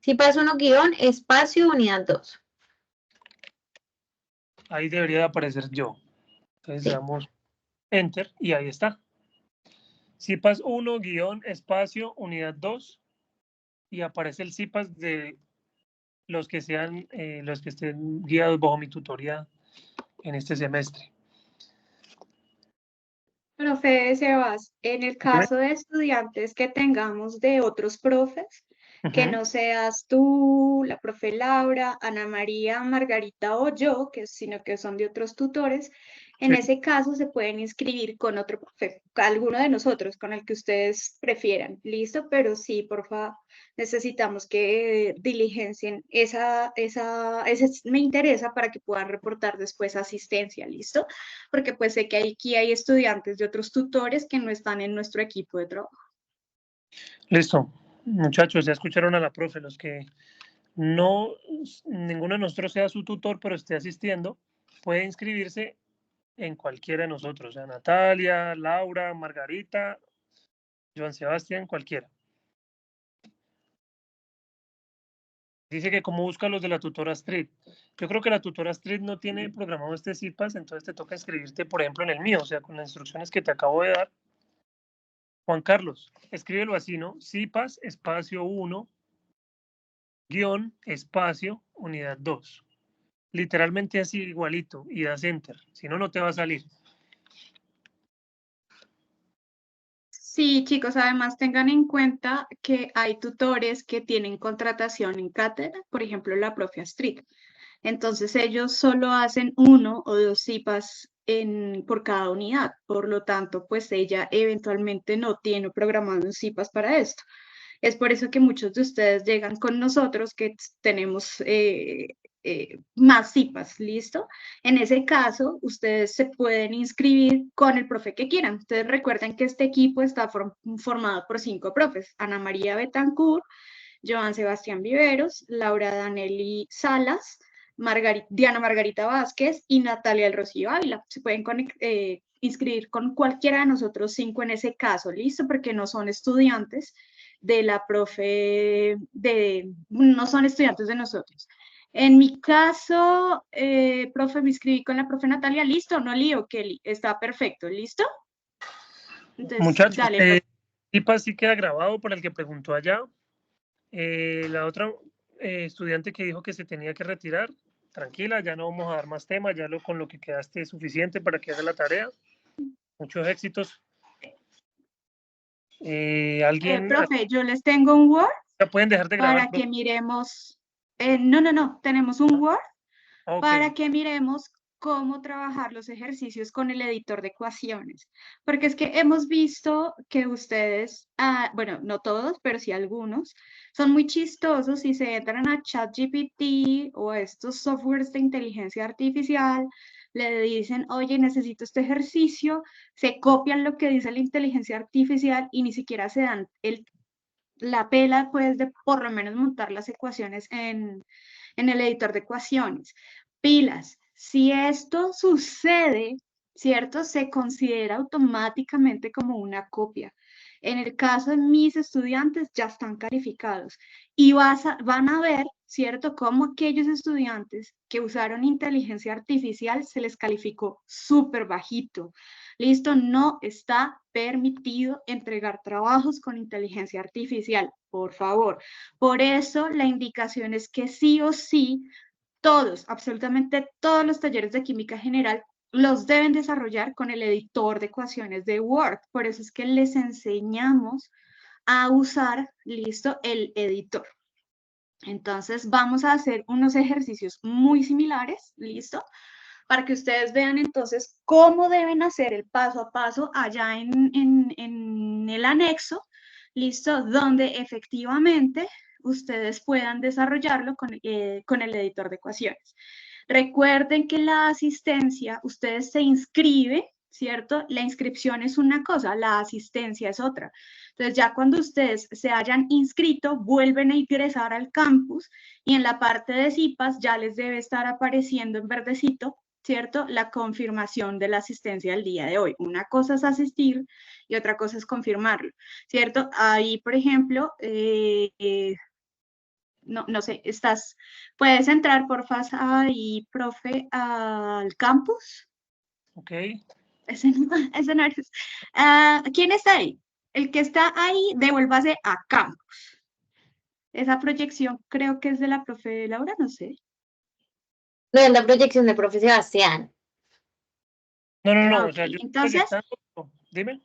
CIPAS 1 guión espacio unidad 2. Ahí debería de aparecer yo. Entonces le Sí. damos Enter y ahí está. CIPAS 1 guión espacio unidad 2 y aparece el CIPAS de los que sean los que estén guiados bajo mi tutoría en este semestre. Profe Sebas, en el Dime. caso de estudiantes que tengamos de otros profes, que Ujú. no seas tú, la profe Laura, Ana María, Margarita o yo, sino que son de otros tutores, en Sí. ese caso se pueden inscribir con otro profe, alguno de nosotros, con el que ustedes prefieran. Listo, pero sí, por favor, necesitamos que diligencien ese me interesa para que puedan reportar después asistencia. ¿Listo? Porque pues sé que aquí hay estudiantes de otros tutores que no están en nuestro equipo de trabajo. Listo. Muchachos, ya escucharon a la profe. Los que no, ninguno de nosotros sea su tutor, pero esté asistiendo, puede inscribirse en cualquiera de nosotros, sea Natalia, Laura, Margarita, Joan Sebastián, cualquiera. Dice que como busca los de la tutora Street. Yo creo que la tutora Street no tiene programado este CIPAS, entonces te toca inscribirte, por ejemplo, en el mío, o sea, con las instrucciones que te acabo de dar. Juan Carlos, escríbelo así, ¿no? CIPAS, espacio 1, guión, espacio, unidad 2. Literalmente así, igualito, y das Enter. Si no, no te va a salir. Sí, chicos, además tengan en cuenta que hay tutores que tienen contratación en cátedra, por ejemplo, la profe Astrid. Entonces ellos solo hacen 1 o 2 CIPAs por cada unidad. Por lo tanto, pues ella eventualmente no tiene programado un CIPAs para esto. Es por eso que muchos de ustedes llegan con nosotros que tenemos más CIPAs, ¿listo? En ese caso, ustedes se pueden inscribir con el profe que quieran. Ustedes recuerden que este equipo está formado por 5 profes: Ana María Betancourt, Joan Sebastián Viveros, Laura Danelli Salas, Diana Margarita Vázquez y Natalia El Rocío Ávila. Se pueden inscribir con cualquiera de nosotros 5 en ese caso, ¿listo? Porque no son estudiantes de la profe, no son estudiantes de nosotros. En mi caso, profe, me inscribí con la profe Natalia, ¿listo? No lío, Kelly, está perfecto, ¿listo? Entonces, Muchachos, dale. CIPAS sí queda grabado por el que preguntó allá. La otra estudiante que dijo que se tenía que retirar, tranquila, ya no vamos a dar más temas, ya con lo que quedaste es suficiente para que haga la tarea. Muchos éxitos. ¿Alguien? Profe, yo les tengo un Word Ya pueden dejar de grabar. para que miremos. No, tenemos un Word Okay. para que miremos cómo trabajar los ejercicios con el editor de ecuaciones. Porque es que hemos visto que ustedes, bueno, no todos, pero sí algunos, son muy chistosos y se entran a ChatGPT o a estos softwares de inteligencia artificial, le dicen, oye, necesito este ejercicio, se copian lo que dice la inteligencia artificial y ni siquiera se dan la pela, pues, de por lo menos montar las ecuaciones en el editor de ecuaciones. Pilas, si esto sucede, ¿cierto? Se considera automáticamente como una copia. En el caso de mis estudiantes ya están calificados y van a ver, ¿cierto?, cómo aquellos estudiantes que usaron inteligencia artificial se les calificó súper bajito. Listo, no está permitido entregar trabajos con inteligencia artificial, por favor. Por eso la indicación es que sí o sí, todos, absolutamente todos los talleres de química general los deben desarrollar con el editor de ecuaciones de Word. Por eso es que les enseñamos a usar, listo, el editor. Entonces vamos a hacer unos ejercicios muy similares, listo, para que ustedes vean entonces cómo deben hacer el paso a paso allá en el anexo, listo, donde efectivamente ustedes puedan desarrollarlo con el editor de ecuaciones. Recuerden que la asistencia, ustedes se inscriben, ¿cierto? La inscripción es una cosa, la asistencia es otra. Entonces, ya cuando ustedes se hayan inscrito, vuelven a ingresar al campus y en la parte de CIPAS ya les debe estar apareciendo en verdecito, ¿cierto?, la confirmación de la asistencia del día de hoy. Una cosa es asistir y otra cosa es confirmarlo, ¿cierto? Ahí, por ejemplo, no sé, puedes entrar, porfa, ahí, profe, al campus. Ok. Ese no eres. ¿Quién está ahí? El que está ahí, devuélvase a campus. Esa proyección creo que es de la profe Laura, no sé. No, es la proyección del profe Sebastián. No, Ok, o sea, yo entonces, dime.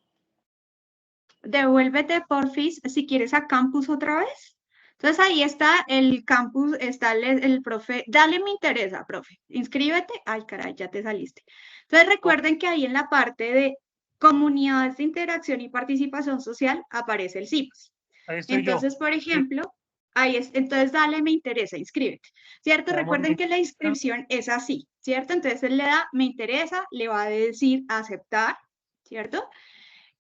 devuélvete, porfis, si quieres a campus otra vez. Entonces ahí está el campus, está el profe, dale me interesa, profe, inscríbete, ay caray, ya te saliste. Entonces recuerden que ahí en la parte de comunidades de interacción y participación social aparece el CIPAS. Ahí estoy Entonces, yo. por ejemplo, entonces dale me interesa, inscríbete, ¿cierto? Recuerden que la inscripción es así, ¿cierto? Entonces él le da me interesa, le va a decir aceptar, ¿cierto?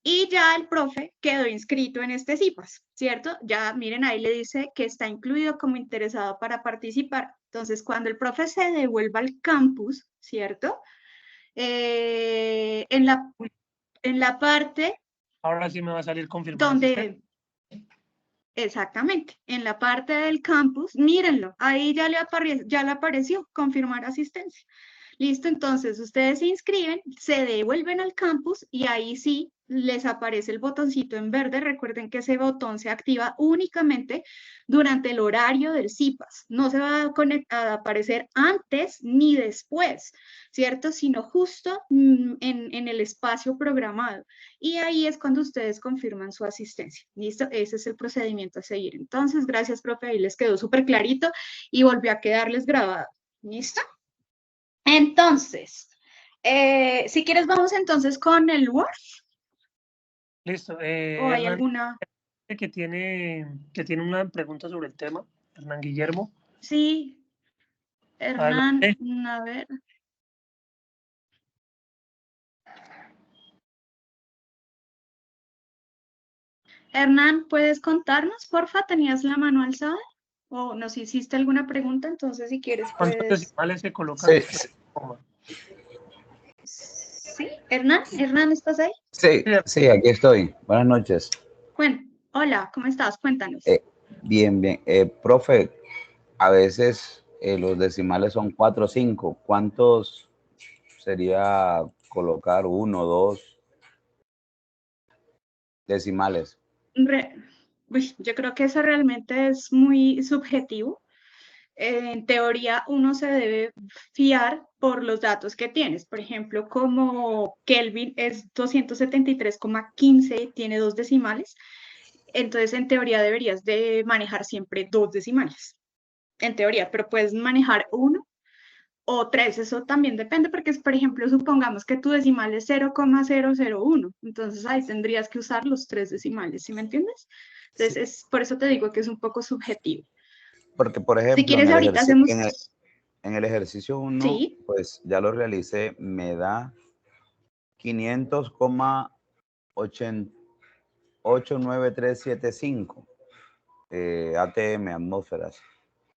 Y ya el profe quedó inscrito en este CIPAS, ¿cierto? Ya miren, ahí le dice que está incluido como interesado para participar. Entonces, cuando el profe se devuelva al campus, ¿cierto? En la parte... Ahora sí me va a salir confirmado. Donde... Exactamente, en la parte del campus, mírenlo, ahí ya le apareció confirmar asistencia. Listo, entonces ustedes se inscriben, se devuelven al campus y ahí sí les aparece el botoncito en verde. Recuerden que ese botón se activa únicamente durante el horario del CIPAS. No se va a aparecer antes ni después, ¿cierto? Sino justo en el espacio programado. Y ahí es cuando ustedes confirman su asistencia. ¿Listo? Ese es el procedimiento a seguir. Entonces, gracias, profe. Ahí les quedó súper clarito y volvió a quedarles grabado. ¿Listo? Entonces, si quieres, vamos entonces con el Word. Listo. ¿O hay Hernán, alguna? que tiene una pregunta sobre el tema, Hernán Guillermo. Sí, Hernán, Adelante. a ver. Hernán, ¿puedes contarnos, porfa? ¿Tenías la mano alzada? ¿O nos hiciste alguna pregunta? Entonces, si quieres, ¿Cuántos puedes... decimales se colocan Sí, después de la coma? ¿Sí? ¿Hernán? ¿Hernán, estás ahí? sí, sí, aquí estoy. Buenas noches. Hola, ¿cómo estás? Cuéntanos. Bien, bien. Profe, a veces los decimales son 4 o 5. ¿Cuántos sería colocar 1 o 2 decimales? Yo creo que eso realmente es muy subjetivo. En teoría, uno se debe fiar por los datos que tienes. Por ejemplo, como Kelvin es 273,15, tiene 2 decimales. Entonces, en teoría, deberías de manejar siempre 2 decimales. En teoría, pero puedes manejar 1 o 3. Eso también depende porque, por ejemplo, supongamos que tu decimal es 0,001. Entonces, ahí tendrías que usar los 3 decimales, ¿sí me entiendes? Entonces, por eso te digo que es un poco subjetivo. Porque, por Si ejemplo, quieres, ahorita hacemos... en el ejercicio 1, Sí. pues ya lo realicé, me da 500,89375 ATM, atmósferas.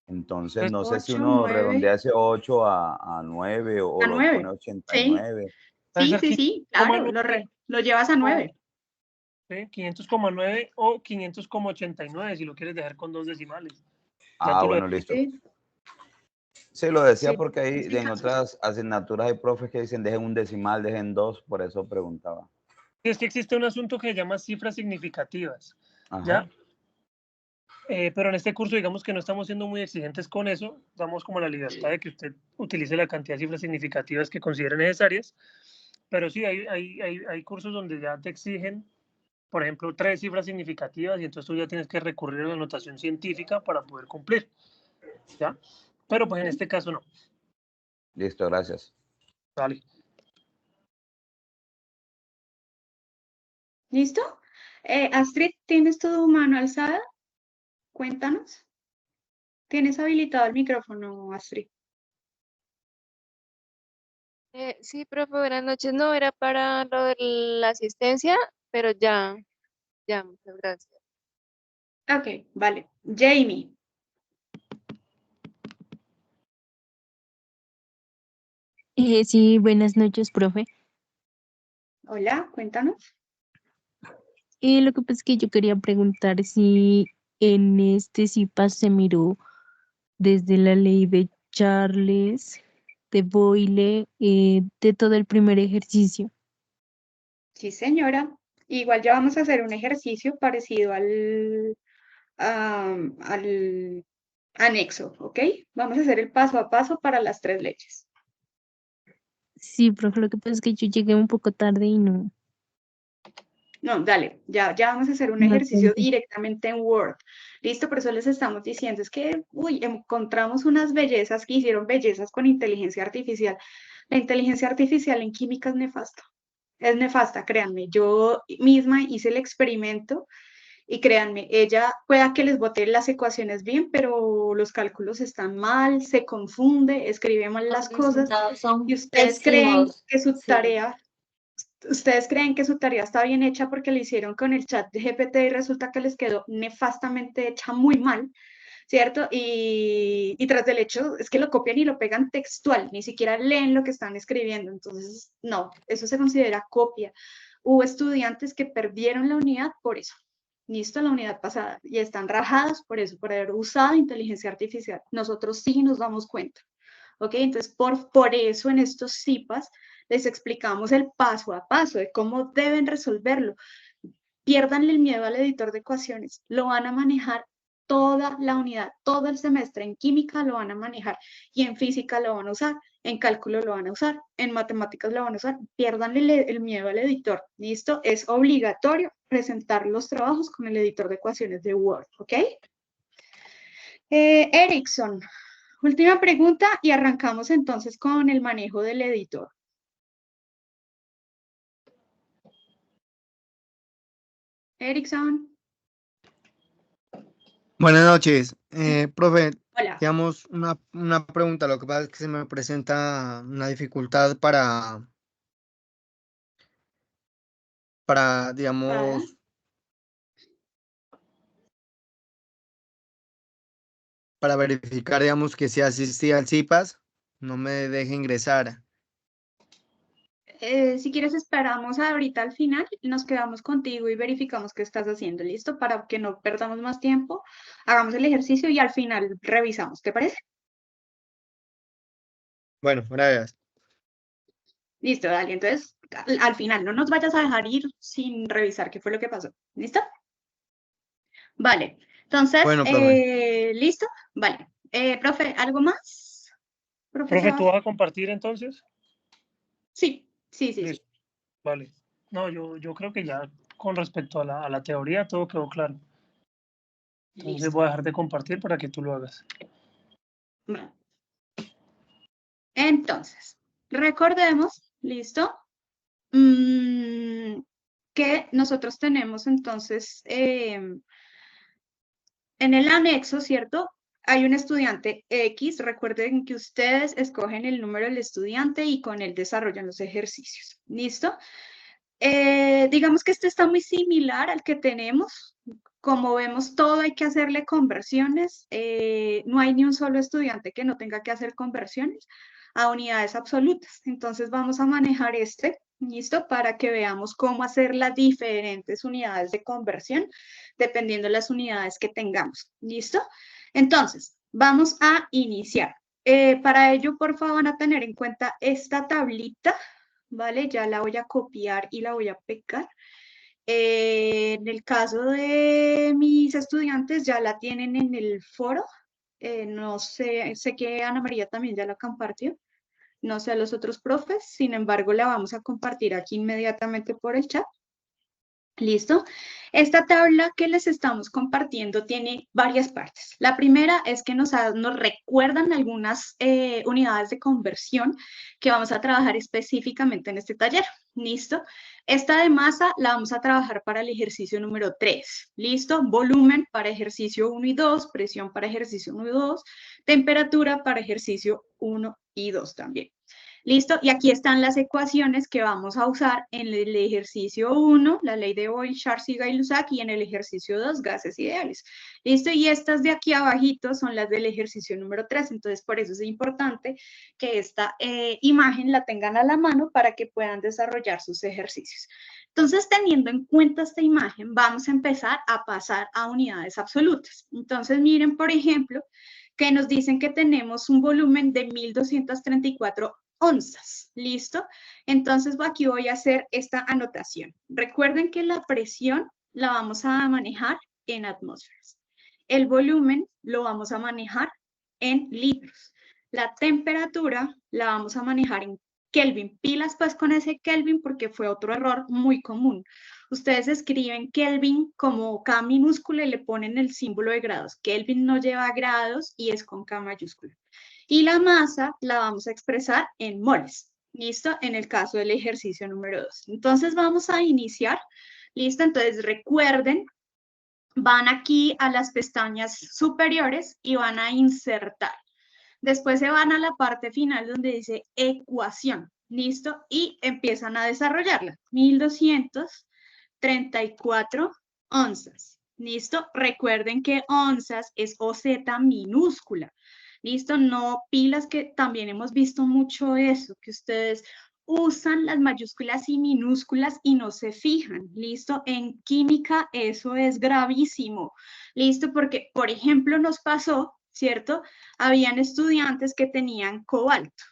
Entonces, no sé si 8, uno 9, redondea ese 8 a 9 o a lo pone 9. Sí, 89. sí, sí, sí, claro, lo llevas a 9. 500,9 o 500,89 si lo quieres dejar con 2 decimales. Ah, bueno, listo. Sí, Sí, lo decía sí, porque ahí sí, en otras asignaturas hay profes que dicen dejen un decimal, dejen 2, por eso preguntaba. Es que existe un asunto que se llama cifras significativas, Ajá. ¿ya? Pero en este curso, digamos que no estamos siendo muy exigentes con eso, damos como la libertad de que usted utilice la cantidad de cifras significativas que considere necesarias, pero sí, hay cursos donde ya te exigen, por ejemplo, 3 cifras significativas y entonces tú ya tienes que recurrir a la notación científica para poder cumplir, ¿ya? Pero pues en este caso no. Listo, gracias. Vale. ¿Listo? Astrid, ¿tienes tu mano alzada? Cuéntanos. ¿Tienes habilitado el micrófono, Astrid? Sí, profe, buenas noches. No, era para lo de la asistencia, pero ya, muchas gracias. Ok, vale. Jamie. Sí, buenas noches, profe. Hola, cuéntanos. Lo que pasa es que yo quería preguntar si en este CIPAS se miró desde la ley de Charles, de Boyle, de todo el primer ejercicio. Sí, señora. Igual ya vamos a hacer un ejercicio parecido al anexo, ¿ok? Vamos a hacer el paso a paso para las 3 leyes. Sí, profe, lo que pasa es que yo llegué un poco tarde y no. No, dale, ya vamos a hacer un No ejercicio alcancé. directamente en Word. Listo, por eso les estamos diciendo, es que, encontramos unas bellezas que hicieron bellezas con inteligencia artificial. La inteligencia artificial en química es nefasta, créanme. Yo misma hice el experimento y créanme, ella pueda que les bote las ecuaciones bien, pero los cálculos están mal, se confunde, escribe mal las cosas y ustedes creen que su tarea... Ustedes creen que su tarea está bien hecha porque la hicieron con el chat de GPT y resulta que les quedó nefastamente hecha muy mal, ¿cierto? Y tras del hecho es que lo copian y lo pegan textual, ni siquiera leen lo que están escribiendo. Entonces, no, eso se considera copia. Hubo estudiantes que perdieron la unidad por eso. Listo, la unidad pasada. Y están rajados por eso, por haber usado inteligencia artificial. Nosotros sí nos damos cuenta. ¿Ok? Entonces, por eso en estos CIPAS les explicamos el paso a paso de cómo deben resolverlo. Piérdanle el miedo al editor de ecuaciones, lo van a manejar toda la unidad, todo el semestre. En química lo van a manejar y en física lo van a usar, en cálculo lo van a usar, en matemáticas lo van a usar. Piérdanle el miedo al editor, ¿listo? Es obligatorio presentar los trabajos con el editor de ecuaciones de Word, ¿ok? Erickson, última pregunta y arrancamos entonces con el manejo del editor. Erickson. Buenas noches. Profe, Hola. digamos, una pregunta. Lo que pasa es que se me presenta una dificultad para digamos, para verificar, digamos, que si asistí al CIPAS, no me deje ingresar. Si quieres esperamos ahorita al final, nos quedamos contigo y verificamos qué estás haciendo, ¿listo? Para que no perdamos más tiempo, hagamos el ejercicio y al final revisamos, ¿te parece? Bueno, gracias. Listo, dale, entonces al final no nos vayas a dejar ir sin revisar qué fue lo que pasó, ¿listo? Vale, entonces, Bueno, profe. ¿listo? Vale. Profe, ¿algo más? Profe, ¿tú Profesor. vas a compartir entonces? Sí. Listo. Vale. No, yo creo que ya con respecto a la teoría todo quedó claro. Entonces Listo. voy a dejar de compartir para que tú lo hagas. Bueno. Entonces, recordemos, ¿listo? Que nosotros tenemos entonces en el anexo, ¿cierto? Hay un estudiante X, recuerden que ustedes escogen el número del estudiante y con él desarrollan los ejercicios, ¿listo? Digamos que este está muy similar al que tenemos. Como vemos, todo hay que hacerle conversiones. No hay ni un solo estudiante que no tenga que hacer conversiones a unidades absolutas. Entonces vamos a manejar este, ¿listo? Para que veamos cómo hacer las diferentes unidades de conversión dependiendo de las unidades que tengamos, ¿listo? Entonces, vamos a iniciar. Para ello, por favor, van a tener en cuenta esta tablita, ¿vale? Ya la voy a copiar y la voy a pegar. En el caso de mis estudiantes, ya la tienen en el foro. No sé, sé que Ana María también ya la compartió. No sé a los otros profes, sin embargo, la vamos a compartir aquí inmediatamente por el chat. ¿Listo? Esta tabla que les estamos compartiendo tiene varias partes. La primera es que nos recuerdan algunas unidades de conversión que vamos a trabajar específicamente en este taller. ¿Listo? Esta de masa la vamos a trabajar para el ejercicio número 3. ¿Listo? Volumen para ejercicio 1 y 2, presión para ejercicio 1 y 2, temperatura para ejercicio 1 y 2 también. ¿Listo? Y aquí están las ecuaciones que vamos a usar en el ejercicio 1, la ley de Boyle, Schwarzenegger y Lusac, y en el ejercicio 2, gases ideales. ¿Listo? Y estas de aquí abajito son las del ejercicio número 3, entonces por eso es importante que esta imagen la tengan a la mano para que puedan desarrollar sus ejercicios. Entonces, teniendo en cuenta esta imagen, vamos a empezar a pasar a unidades absolutas. Entonces, miren, por ejemplo, que nos dicen que tenemos un volumen de 1234 onzas, ¿listo? Entonces aquí voy a hacer esta anotación. Recuerden que la presión la vamos a manejar en atmósferas. El volumen lo vamos a manejar en litros. La temperatura la vamos a manejar en Kelvin. Pilas pues con ese Kelvin porque fue otro error muy común. Ustedes escriben Kelvin como K minúscula y le ponen el símbolo de grados. Kelvin no lleva grados y es con K mayúscula. Y la masa la vamos a expresar en moles. ¿Listo? En el caso del ejercicio número 2. Entonces vamos a iniciar. ¿Listo? Entonces recuerden, van aquí a las pestañas superiores y van a insertar. Después se van a la parte final donde dice ecuación. ¿Listo? Y empiezan a desarrollarla. 1234 onzas. ¿Listo? Recuerden que onzas es OZ minúscula. ¿Listo? No pilas, que también hemos visto mucho eso, que ustedes usan las mayúsculas y minúsculas y no se fijan. ¿Listo? En química eso es gravísimo. ¿Listo? Porque, por ejemplo, nos pasó, ¿cierto? Habían estudiantes que tenían cobalto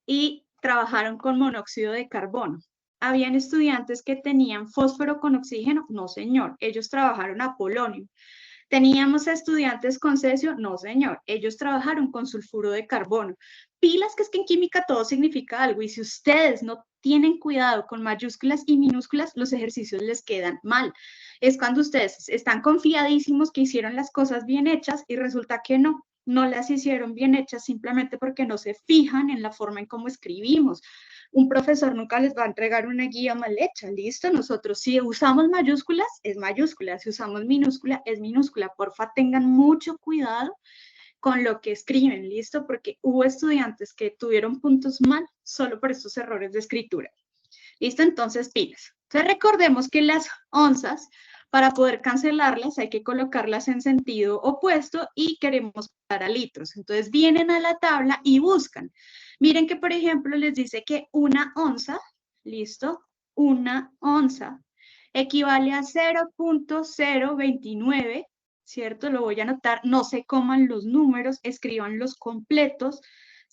y trabajaron con monóxido de carbono. ¿Habían estudiantes que tenían fósforo con oxígeno? No, señor, ellos trabajaron a polonio. ¿Teníamos estudiantes con cesio? No, señor, ellos trabajaron con sulfuro de carbono. Pilas, que es que en química todo significa algo, y si ustedes no tienen cuidado con mayúsculas y minúsculas, los ejercicios les quedan mal. Es cuando ustedes están confiadísimos que hicieron las cosas bien hechas y resulta que no las hicieron bien hechas simplemente porque no se fijan en la forma en cómo escribimos. Un profesor nunca les va a entregar una guía mal hecha, ¿listo? Nosotros si usamos mayúsculas, es mayúscula, si usamos minúscula, es minúscula. Porfa, tengan mucho cuidado con lo que escriben, ¿listo? Porque hubo estudiantes que tuvieron puntos mal solo por estos errores de escritura. ¿Listo? Entonces, pilas. Entonces, recordemos que las onzas, para poder cancelarlas, hay que colocarlas en sentido opuesto y queremos pasar a litros. Entonces, vienen a la tabla y buscan. Miren que, por ejemplo, les dice que una onza, ¿listo? Una onza equivale a 0.029, ¿cierto? Lo voy a anotar, no se coman los números, escriban los completos,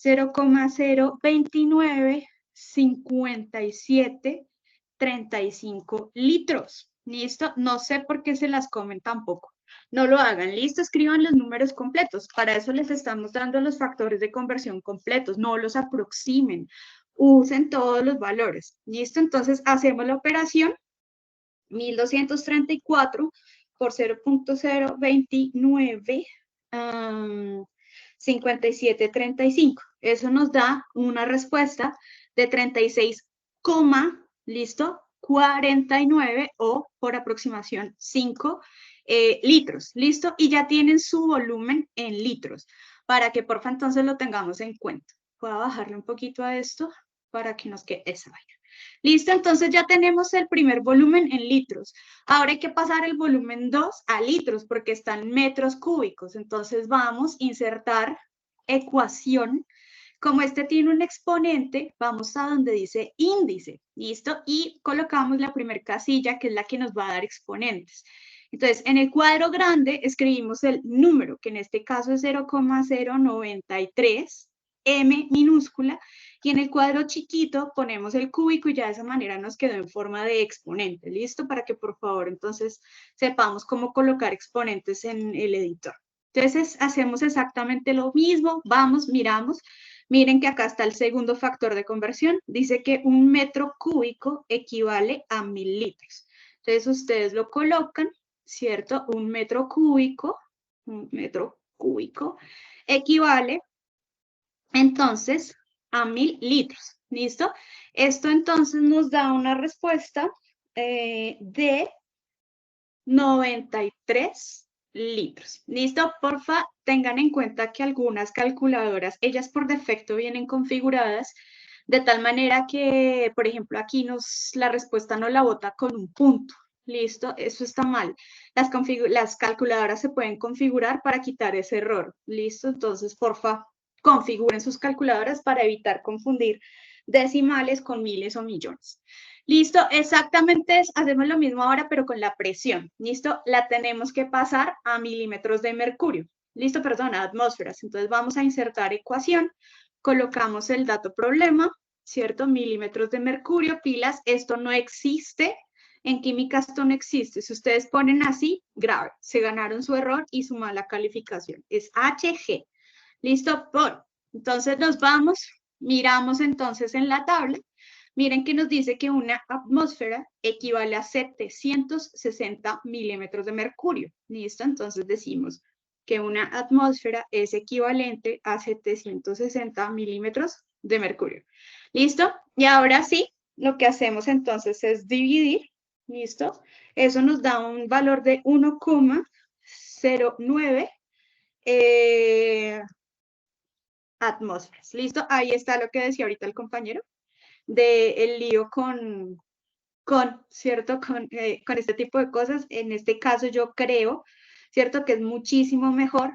0,0295735 litros. ¿Listo? No sé por qué se las comen tampoco. No lo hagan. ¿Listo? Escriban los números completos. Para eso les estamos dando los factores de conversión completos. No los aproximen. Usen todos los valores. ¿Listo? Entonces, hacemos la operación. 1234 por 0.029, 5735. Eso nos da una respuesta de 36, ¿listo? 49 o por aproximación 5 litros, ¿listo? Y ya tienen su volumen en litros, para que porfa entonces lo tengamos en cuenta. Voy a bajarle un poquito a esto para que nos quede esa vaina. Listo, entonces ya tenemos el primer volumen en litros. Ahora hay que pasar el volumen 2 a litros porque están metros cúbicos. Entonces vamos a insertar ecuación. Como este tiene un exponente, vamos a donde dice índice, ¿listo? Y colocamos la primera casilla, que es la que nos va a dar exponentes. Entonces, en el cuadro grande escribimos el número, que en este caso es 0,093, M minúscula, y en el cuadro chiquito ponemos el cúbico y ya de esa manera nos quedó en forma de exponente, ¿listo? Para que por favor entonces sepamos cómo colocar exponentes en el editor. Entonces hacemos exactamente lo mismo, vamos, miramos. Miren que acá está el segundo factor de conversión. Dice que un metro cúbico equivale a 1000 litros. Entonces ustedes lo colocan, ¿cierto? Un metro cúbico equivale entonces a 1000 litros. ¿Listo? Esto entonces nos da una respuesta de 93 litros. ¿Listo? Porfa, tengan en cuenta que algunas calculadoras, ellas por defecto vienen configuradas de tal manera que, por ejemplo, aquí la respuesta no la bota con un punto. ¿Listo? Eso está mal. Las calculadoras se pueden configurar para quitar ese error. ¿Listo? Entonces, porfa, configuren sus calculadoras para evitar confundir decimales con miles o millones. ¿Listo? Exactamente, hacemos lo mismo ahora, pero con la presión. ¿Listo? La tenemos que pasar a milímetros de mercurio. ¿Listo? Perdón, a atmósferas. Entonces vamos a insertar ecuación, colocamos el dato problema, ¿cierto? Milímetros de mercurio, pilas, esto no existe. En química esto no existe. Si ustedes ponen así, grave, se ganaron su error y su mala calificación. Es HG. ¿Listo? Entonces nos vamos, miramos entonces en la tabla. Miren que nos dice que una atmósfera equivale a 760 milímetros de mercurio. ¿Listo? Entonces decimos que una atmósfera es equivalente a 760 milímetros de mercurio. ¿Listo? Y ahora sí, lo que hacemos entonces es dividir. ¿Listo? Eso nos da un valor de 1,09 atmósferas. ¿Listo? Ahí está lo que decía ahorita el compañero del lío ¿cierto? Con este tipo de cosas. En este caso yo creo, ¿cierto? Que es muchísimo mejor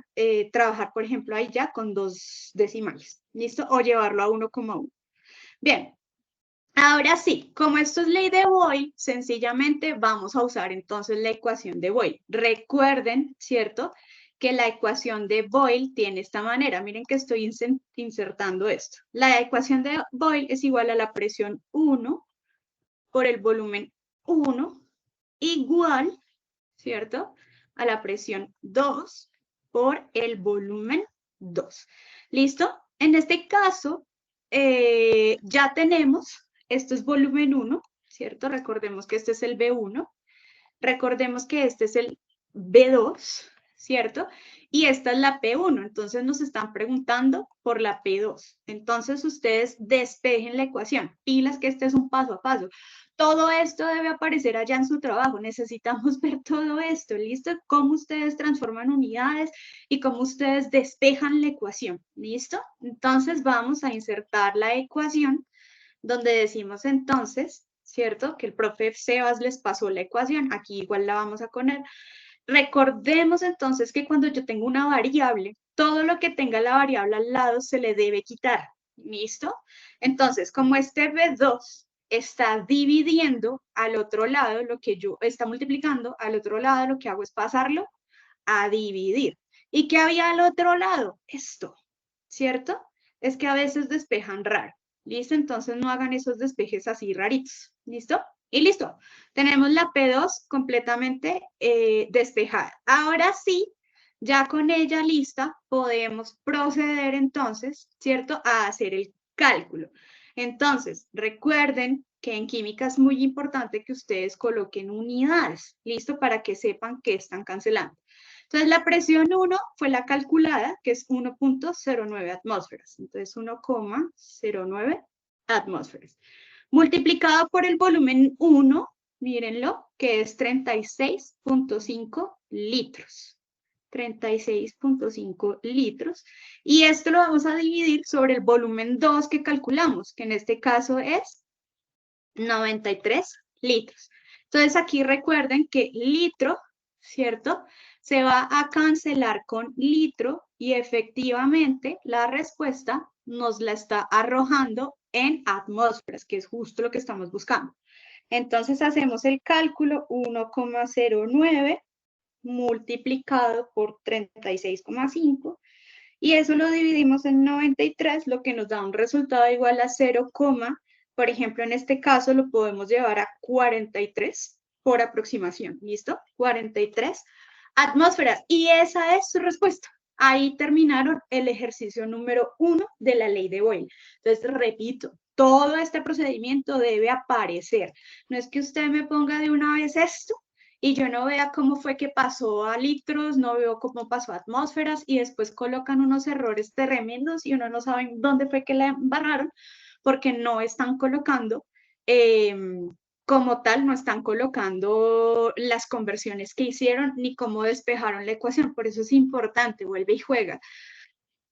trabajar, por ejemplo, ahí ya con 2 decimales, ¿listo? O llevarlo a 1,1. Bien, ahora sí, como esto es ley de Boyle, sencillamente vamos a usar entonces la ecuación de Boyle. Recuerden, ¿cierto? que la ecuación de Boyle tiene esta manera. Miren que estoy insertando esto. La ecuación de Boyle es igual a la presión 1 por el volumen 1 igual, ¿cierto?, a la presión 2 por el volumen 2. ¿Listo? En este caso, ya tenemos, esto es volumen 1, ¿cierto? Recordemos que este es el B1. Recordemos que este es el B2, ¿cierto? Y esta es la P1, entonces nos están preguntando por la P2. Entonces ustedes despejen la ecuación, pilas que este es un paso a paso. Todo esto debe aparecer allá en su trabajo, necesitamos ver todo esto, ¿listo? Cómo ustedes transforman unidades y cómo ustedes despejan la ecuación, ¿listo? Entonces vamos a insertar la ecuación donde decimos entonces, ¿cierto? Que el profe Sebas les pasó la ecuación, aquí igual la vamos a poner. Recordemos entonces que cuando yo tengo una variable, todo lo que tenga la variable al lado se le debe quitar, ¿listo? Entonces, como este B2 está dividiendo al otro lado, está multiplicando al otro lado, lo que hago es pasarlo a dividir. ¿Y qué había al otro lado? Esto, ¿cierto? Es que a veces despejan raro. ¿Listo? Entonces no hagan esos despejes así raritos. ¿Listo? Y listo. Tenemos la P2 completamente despejada. Ahora sí, ya con ella lista, podemos proceder entonces, ¿cierto?, a hacer el cálculo. Entonces, recuerden que en química es muy importante que ustedes coloquen unidades, ¿listo? Para que sepan que están cancelando. Entonces, la presión 1 fue la calculada, que es 1.09 atmósferas. Entonces, 1,09 atmósferas. Multiplicado por el volumen 1, mírenlo, que es 36.5 litros. 36.5 litros. Y esto lo vamos a dividir sobre el volumen 2 que calculamos, que en este caso es 93 litros. Entonces, aquí recuerden que litro, ¿cierto?, se va a cancelar con litro y efectivamente la respuesta nos la está arrojando en atmósferas, que es justo lo que estamos buscando. Entonces hacemos el cálculo, 1,09 multiplicado por 36,5 y eso lo dividimos en 93, lo que nos da un resultado igual a 0, por ejemplo, en este caso lo podemos llevar a 43 por aproximación, ¿listo? 43 atmósferas. Y esa es su respuesta. Ahí terminaron el ejercicio número 1 de la ley de Boyle. Entonces, repito, todo este procedimiento debe aparecer. No es que usted me ponga de una vez esto y yo no vea cómo fue que pasó a litros, no veo cómo pasó a atmósferas y después colocan unos errores tremendos y uno no sabe dónde fue que la embarraron porque no están colocando como tal, no están colocando las conversiones que hicieron ni cómo despejaron la ecuación. Por eso es importante, vuelve y juega.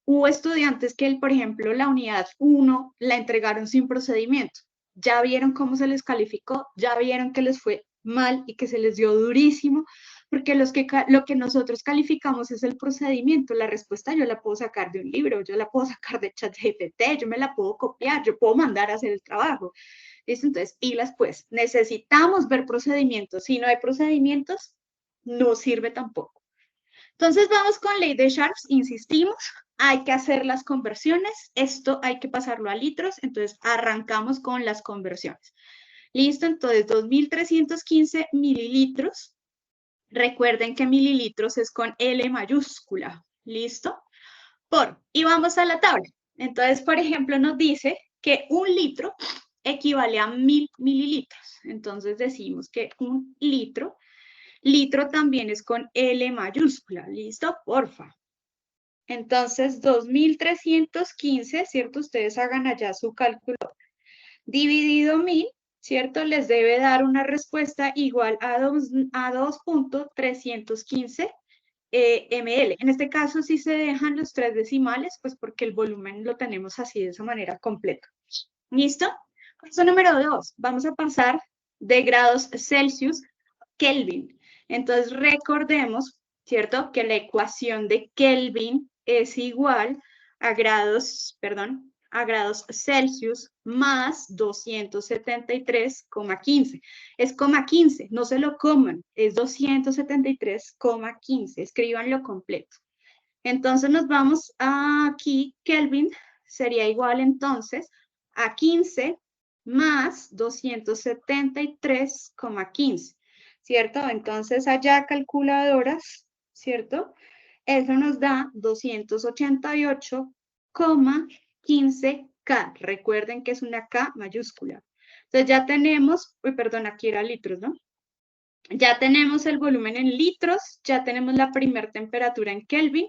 Hubo estudiantes que, por ejemplo, la unidad 1 la entregaron sin procedimiento. Ya vieron cómo se les calificó, ya vieron que les fue mal y que se les dio durísimo, porque lo que nosotros calificamos es el procedimiento. La respuesta yo la puedo sacar de un libro, yo la puedo sacar de ChatGPT, yo me la puedo copiar, yo puedo mandar a hacer el trabajo. ¿Listo? Entonces, pilas pues, necesitamos ver procedimientos. Si no hay procedimientos, no sirve tampoco. Entonces, vamos con ley de Sharps, insistimos, hay que hacer las conversiones, esto hay que pasarlo a litros, entonces arrancamos con las conversiones. ¿Listo? Entonces, 2.315 mililitros. Recuerden que mililitros es con L mayúscula. ¿Listo? Y vamos a la tabla. Entonces, por ejemplo, nos dice que 1 litro equivale a 1.000 mililitros. Entonces, decimos que 1 litro, litro también es con L mayúscula. ¿Listo? Porfa. Entonces, 2.315, ¿cierto? Ustedes hagan allá su cálculo. Dividido 1.000, ¿cierto? Les debe dar una respuesta igual a 2.315 ml. En este caso sí se dejan los 3 decimales, pues porque el volumen lo tenemos así de esa manera completa. ¿Listo? Paso número 2. Vamos a pasar de grados Celsius Kelvin. Entonces recordemos, ¿cierto? Que la ecuación de Kelvin es igual a a grados Celsius más 273,15. Es 15, no se lo coman, es 273,15. Escríbanlo completo. Entonces nos vamos aquí, Kelvin sería igual entonces a 15 más 273,15, ¿cierto? Entonces allá calculadoras, ¿cierto? Eso nos da 288,15K. Recuerden que es una K mayúscula. Entonces ya tenemos, perdón, aquí era litros, ¿no? Ya tenemos el volumen en litros, ya tenemos la primer temperatura en Kelvin.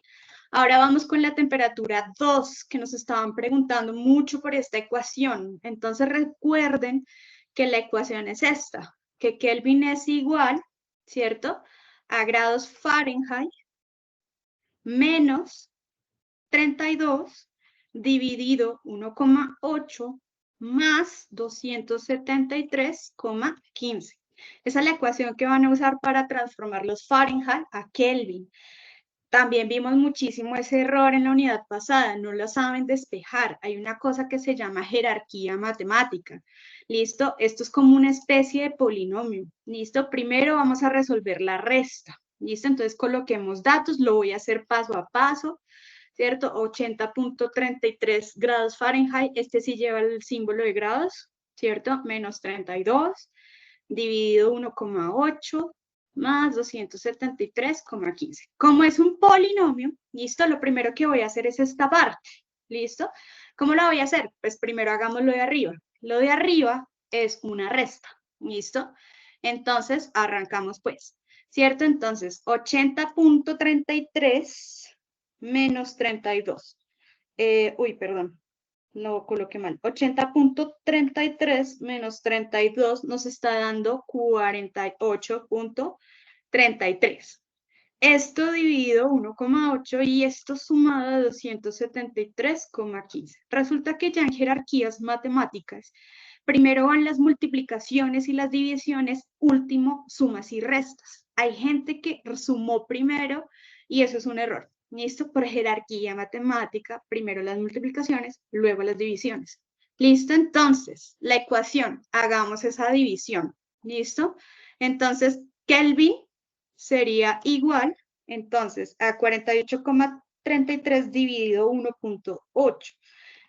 Ahora vamos con la temperatura 2, que nos estaban preguntando mucho por esta ecuación. Entonces recuerden que la ecuación es esta, que Kelvin es igual, ¿cierto?, a grados Fahrenheit menos 32 dividido 1,8 más 273,15. Esa es la ecuación que van a usar para transformar los Fahrenheit a Kelvin. También vimos muchísimo ese error en la unidad pasada, no lo saben despejar. Hay una cosa que se llama jerarquía matemática. ¿Listo? Esto es como una especie de polinomio. ¿Listo? Primero vamos a resolver la resta. ¿Listo? Entonces coloquemos datos, lo voy a hacer paso a paso, ¿cierto? 80.33 grados Fahrenheit, este sí lleva el símbolo de grados, ¿cierto? Menos 32, dividido 1,8, más 273,15. Como es un polinomio, ¿listo? Lo primero que voy a hacer es esta parte, ¿listo? ¿Cómo la voy a hacer? Pues primero hagamos lo de arriba. Lo de arriba es una resta, ¿listo? Entonces, arrancamos pues, ¿cierto? Entonces, 80.33 menos 32. Perdón, lo coloqué mal. 80.33 menos 32 nos está dando 48.33. Esto dividido 1,8 y esto sumado a 273,15. Resulta que ya en jerarquías matemáticas, primero van las multiplicaciones y las divisiones, último sumas y restas. Hay gente que sumó primero y eso es un error. ¿Listo? Por jerarquía matemática, primero las multiplicaciones, luego las divisiones. ¿Listo? Entonces, la ecuación, hagamos esa división. ¿Listo? Entonces, Kelvin sería igual, entonces, a 48,33 dividido 1,8.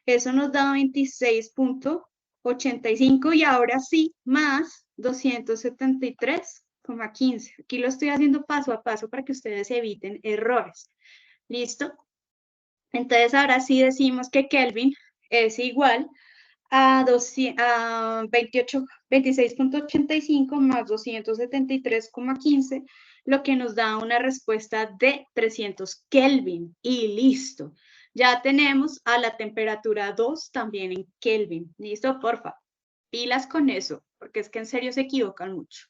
Eso nos da 26,85 y ahora sí, más 273,15. Aquí lo estoy haciendo paso a paso para que ustedes eviten errores. ¿Listo? Entonces ahora sí decimos que Kelvin es igual a 26,85 más 273,15, lo que nos da una respuesta de 300 Kelvin. Y listo. Ya tenemos a la temperatura 2 también en Kelvin. ¿Listo? Porfa. Pilas con eso, porque es que en serio se equivocan mucho.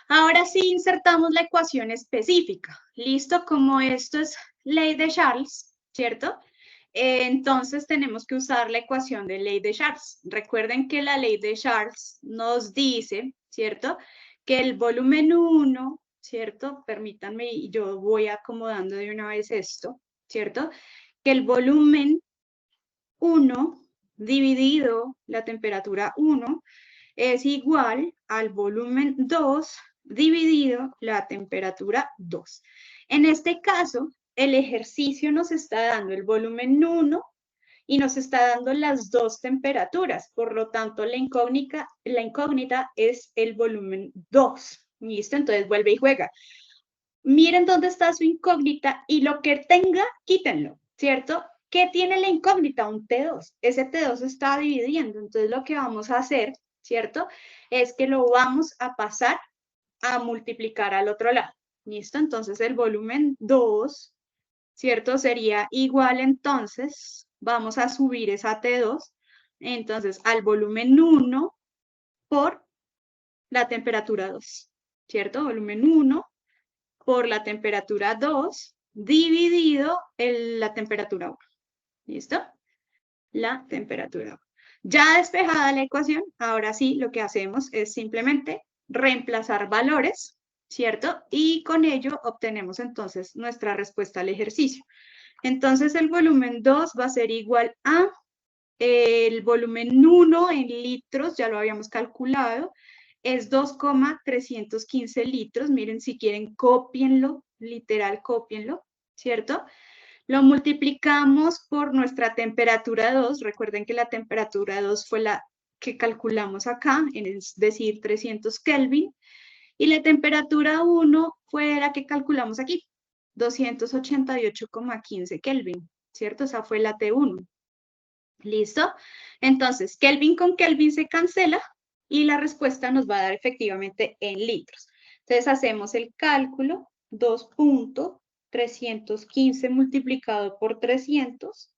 Ahora sí insertamos la ecuación específica. ¿Listo? Como esto es ley de Charles, ¿cierto? Entonces tenemos que usar la ecuación de ley de Charles. Recuerden que la ley de Charles nos dice, ¿cierto?, que el volumen 1, ¿cierto? Permítanme, y yo voy acomodando de una vez esto, ¿cierto? Que el volumen 1 dividido la temperatura 1 es igual al volumen 2 dividido la temperatura 2. En este caso, el ejercicio nos está dando el volumen 1 y nos está dando las dos temperaturas. Por lo tanto, la incógnita es el volumen 2. ¿Listo? Entonces vuelve y juega. Miren dónde está su incógnita y lo que tenga, quítenlo, ¿cierto? ¿Qué tiene la incógnita? Un T2. Ese T2 está dividiendo. Entonces lo que vamos a hacer, ¿cierto?, es que lo vamos a pasar a multiplicar al otro lado. ¿Listo? Entonces el volumen 2, ¿cierto?, sería igual, entonces, vamos a subir esa T2, entonces, al volumen 1 por la temperatura 2, ¿cierto? Volumen 1 por la temperatura 2 dividido la temperatura 1. ¿Listo? La temperatura 1. Ya despejada la ecuación, ahora sí lo que hacemos es simplemente reemplazar valores, ¿cierto? Y con ello obtenemos entonces nuestra respuesta al ejercicio. Entonces el volumen 2 va a ser igual a El volumen 1 en litros, ya lo habíamos calculado, es 2,315 litros. Miren, si quieren, cópienlo, literal, cópienlo, ¿cierto? Lo multiplicamos por nuestra temperatura 2. Recuerden que la temperatura 2 fue la que calculamos acá, es decir, 300 Kelvin. Y la temperatura 1 fue la que calculamos aquí, 288,15 Kelvin, ¿cierto? Esa fue la T1. ¿Listo? Entonces, Kelvin con Kelvin se cancela y la respuesta nos va a dar efectivamente en litros. Entonces, hacemos el cálculo, 2.315 multiplicado por 300,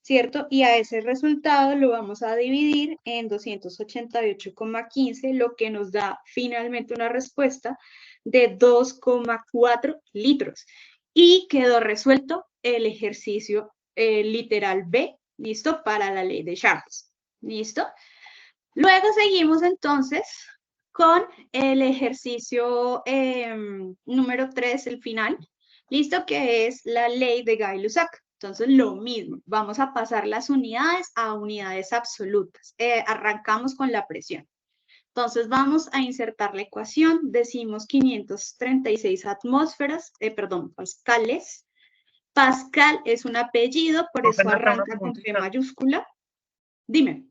¿cierto? Y a ese resultado lo vamos a dividir en 288,15, lo que nos da finalmente una respuesta de 2,4 litros. Y quedó resuelto el ejercicio literal B, ¿listo? Para la ley de Charles, ¿listo? Luego seguimos entonces con el ejercicio número 3, el final, ¿listo? Que es la ley de Gay-Lussac. Entonces, lo mismo, vamos a pasar las unidades a unidades absolutas. Arrancamos con la presión. Entonces, vamos a insertar la ecuación. Decimos 536 atmósferas, pascales. Pascal es un apellido, por eso arranca con P mayúscula. Dime.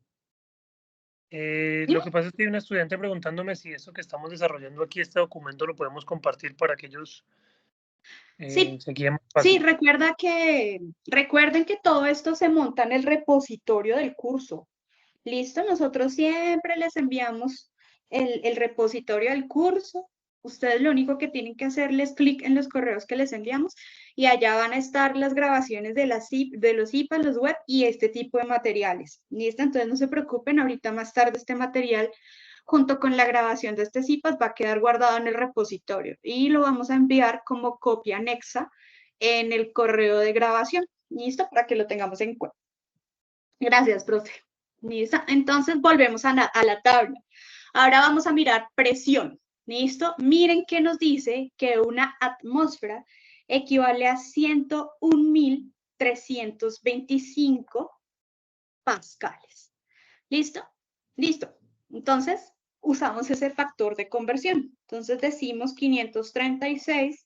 Lo que pasa es que hay una estudiante preguntándome si eso que estamos desarrollando aquí, este documento, lo podemos compartir para que ellos Sí, se guíen más sí, fácil. recuerden que todo esto se monta en el repositorio del curso. ¿Listo? Nosotros siempre les enviamos el repositorio del curso. Ustedes lo único que tienen que hacerles clic en los correos que les enviamos y allá van a estar las grabaciones de los IPAs, los web y este tipo de materiales. ¿Listo? Entonces no se preocupen, ahorita más tarde este material junto con la grabación de este CIPAS va a quedar guardado en el repositorio y lo vamos a enviar como copia anexa en el correo de grabación. ¿Listo? Para que lo tengamos en cuenta. Gracias, profe. ¿Listo? Entonces volvemos a la tabla. Ahora vamos a mirar presión. ¿Listo? Miren que nos dice que una atmósfera equivale a 101.325 pascales. ¿Listo? Listo. Entonces, usamos ese factor de conversión. Entonces decimos 536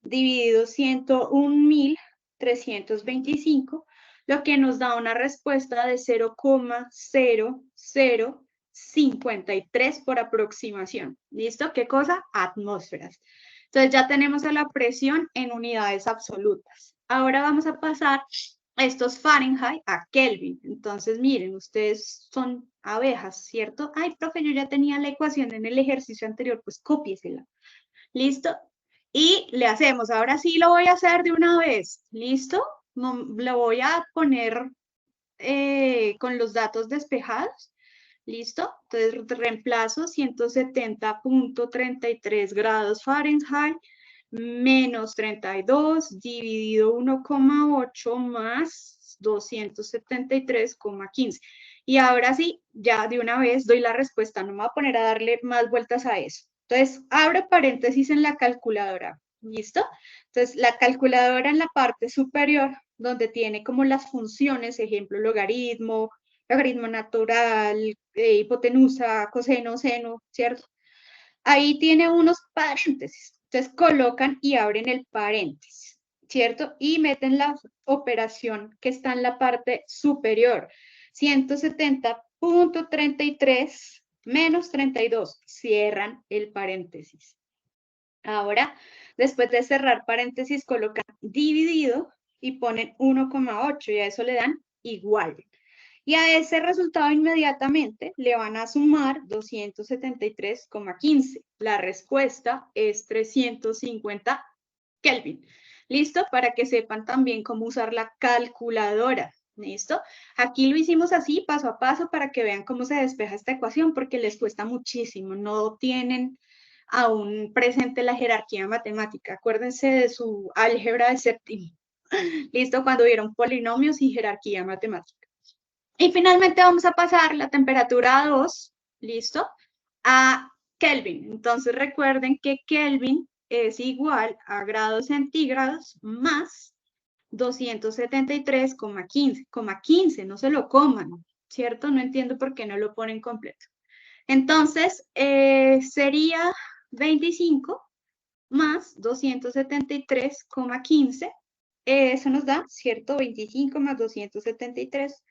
dividido 101.325, lo que nos da una respuesta de 0,0053 por aproximación. ¿Listo? ¿Qué cosa? Atmósferas. Entonces ya tenemos a la presión en unidades absolutas. Ahora vamos a pasar estos Fahrenheit a Kelvin. Entonces, miren, ustedes son abejas, ¿cierto? Ay, profe, yo ya tenía la ecuación en el ejercicio anterior, pues cópiesela. ¿Listo? Y le hacemos, ahora sí lo voy a hacer de una vez, ¿listo? No, lo voy a poner con los datos despejados, ¿listo? Entonces reemplazo 170.33 grados Fahrenheit menos 32 dividido 1,8 más 273,15. Y ahora sí, ya de una vez doy la respuesta, no me voy a poner a darle más vueltas a eso. Entonces, abro paréntesis en la calculadora, ¿listo? Entonces, la calculadora en la parte superior, donde tiene como las funciones, ejemplo, logaritmo, logaritmo natural, hipotenusa, coseno, seno, ¿cierto? Ahí tiene unos paréntesis. Entonces colocan y abren el paréntesis, ¿cierto? Y meten la operación que está en la parte superior. 170.33 menos 32. Cierran el paréntesis. Ahora, después de cerrar paréntesis, colocan dividido y ponen 1,8 y a eso le dan igual. Y a ese resultado inmediatamente le van a sumar 273,15. La respuesta es 350 Kelvin. ¿Listo? Para que sepan también cómo usar la calculadora. ¿Listo? Aquí lo hicimos así, paso a paso, para que vean cómo se despeja esta ecuación, porque les cuesta muchísimo. No tienen aún presente la jerarquía matemática. Acuérdense de su álgebra de séptimo. ¿Listo? Cuando vieron polinomios y jerarquía matemática. Y finalmente vamos a pasar la temperatura a 2, ¿listo? A Kelvin. Entonces recuerden que Kelvin es igual a grados centígrados más 273,15, no se lo coman, ¿cierto? No entiendo por qué no lo ponen completo. Entonces, sería 25 más 273,15. Eso nos da, ¿cierto? 25 más 273.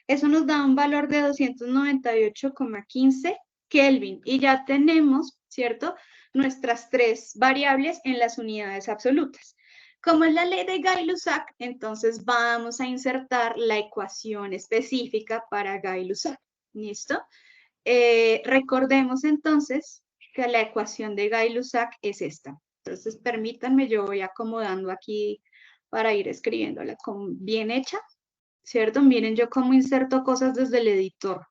Eso nos da un valor de 298,15 Kelvin. Y ya tenemos, ¿cierto? Nuestras tres variables en las unidades absolutas. Como es la ley de Gay-Lussac, entonces vamos a insertar la ecuación específica para Gay-Lussac. ¿Listo? Recordemos entonces que la ecuación de Gay-Lussac es esta. Entonces, permítanme, yo voy acomodando aquí para ir escribiéndola bien hecha, ¿cierto? Miren yo cómo inserto cosas desde el editor,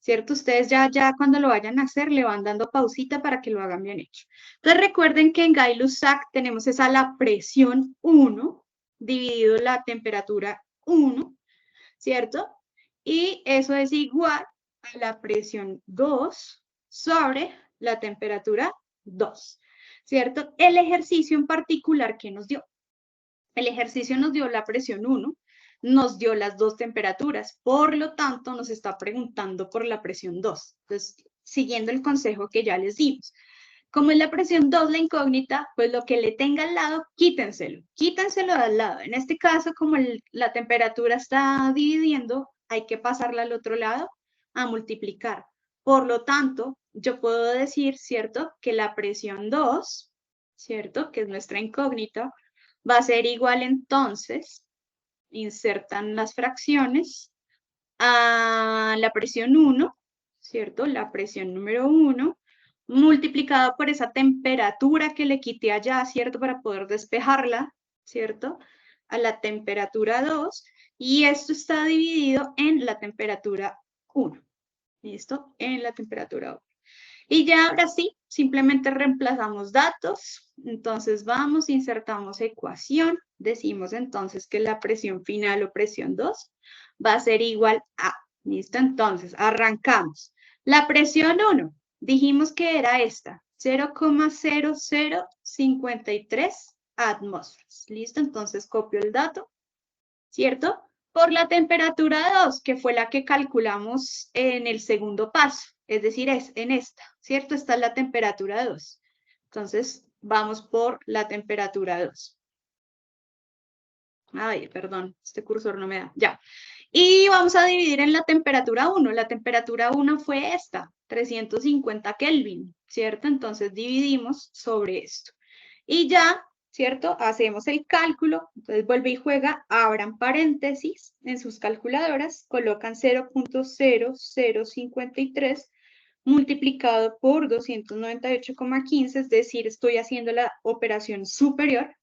¿cierto? Ustedes ya cuando lo vayan a hacer le van dando pausita para que lo hagan bien hecho. Entonces, recuerden que en Gay-Lussac tenemos esa la presión 1 dividido la temperatura 1, ¿cierto? Y eso es igual a la presión 2 sobre la temperatura 2, ¿cierto? El ejercicio en particular que nos dio. El ejercicio nos dio la presión 1, nos dio las dos temperaturas, por lo tanto nos está preguntando por la presión 2. Entonces, siguiendo el consejo que ya les dimos. Como es la presión 2 la incógnita, pues lo que le tenga al lado, quítenselo de al lado. En este caso, como la temperatura está dividiendo, hay que pasarla al otro lado a multiplicar. Por lo tanto, yo puedo decir, ¿cierto?, que la presión 2, ¿cierto?, que es nuestra incógnita, va a ser igual entonces, insertan las fracciones, a la presión 1, ¿cierto?, la presión número 1, multiplicado por esa temperatura que le quité allá, ¿cierto?, para poder despejarla, ¿cierto?, a la temperatura 2, y esto está dividido en la temperatura 1, ¿listo?, en la temperatura 1. Y ya ahora sí, simplemente reemplazamos datos, entonces vamos, insertamos ecuación, decimos entonces que la presión final o presión 2 va a ser igual a, ¿listo? Entonces, arrancamos. La presión 1, dijimos que era esta, 0,0053 atmósferas, ¿listo? Entonces copio el dato, ¿cierto? Por la temperatura 2, que fue la que calculamos en el segundo paso, es decir, es en esta, ¿cierto? Esta es la temperatura 2. Entonces, vamos por la temperatura 2. Ay, perdón, este cursor no me da. Ya. Y vamos a dividir en la temperatura 1. La temperatura 1 fue esta, 350 Kelvin, ¿cierto? Entonces, dividimos sobre esto. Y ya, ¿cierto? Hacemos el cálculo, entonces vuelve y juega, abran paréntesis en sus calculadoras, colocan 0,0053 multiplicado por 298,15, es decir, estoy haciendo la operación superior,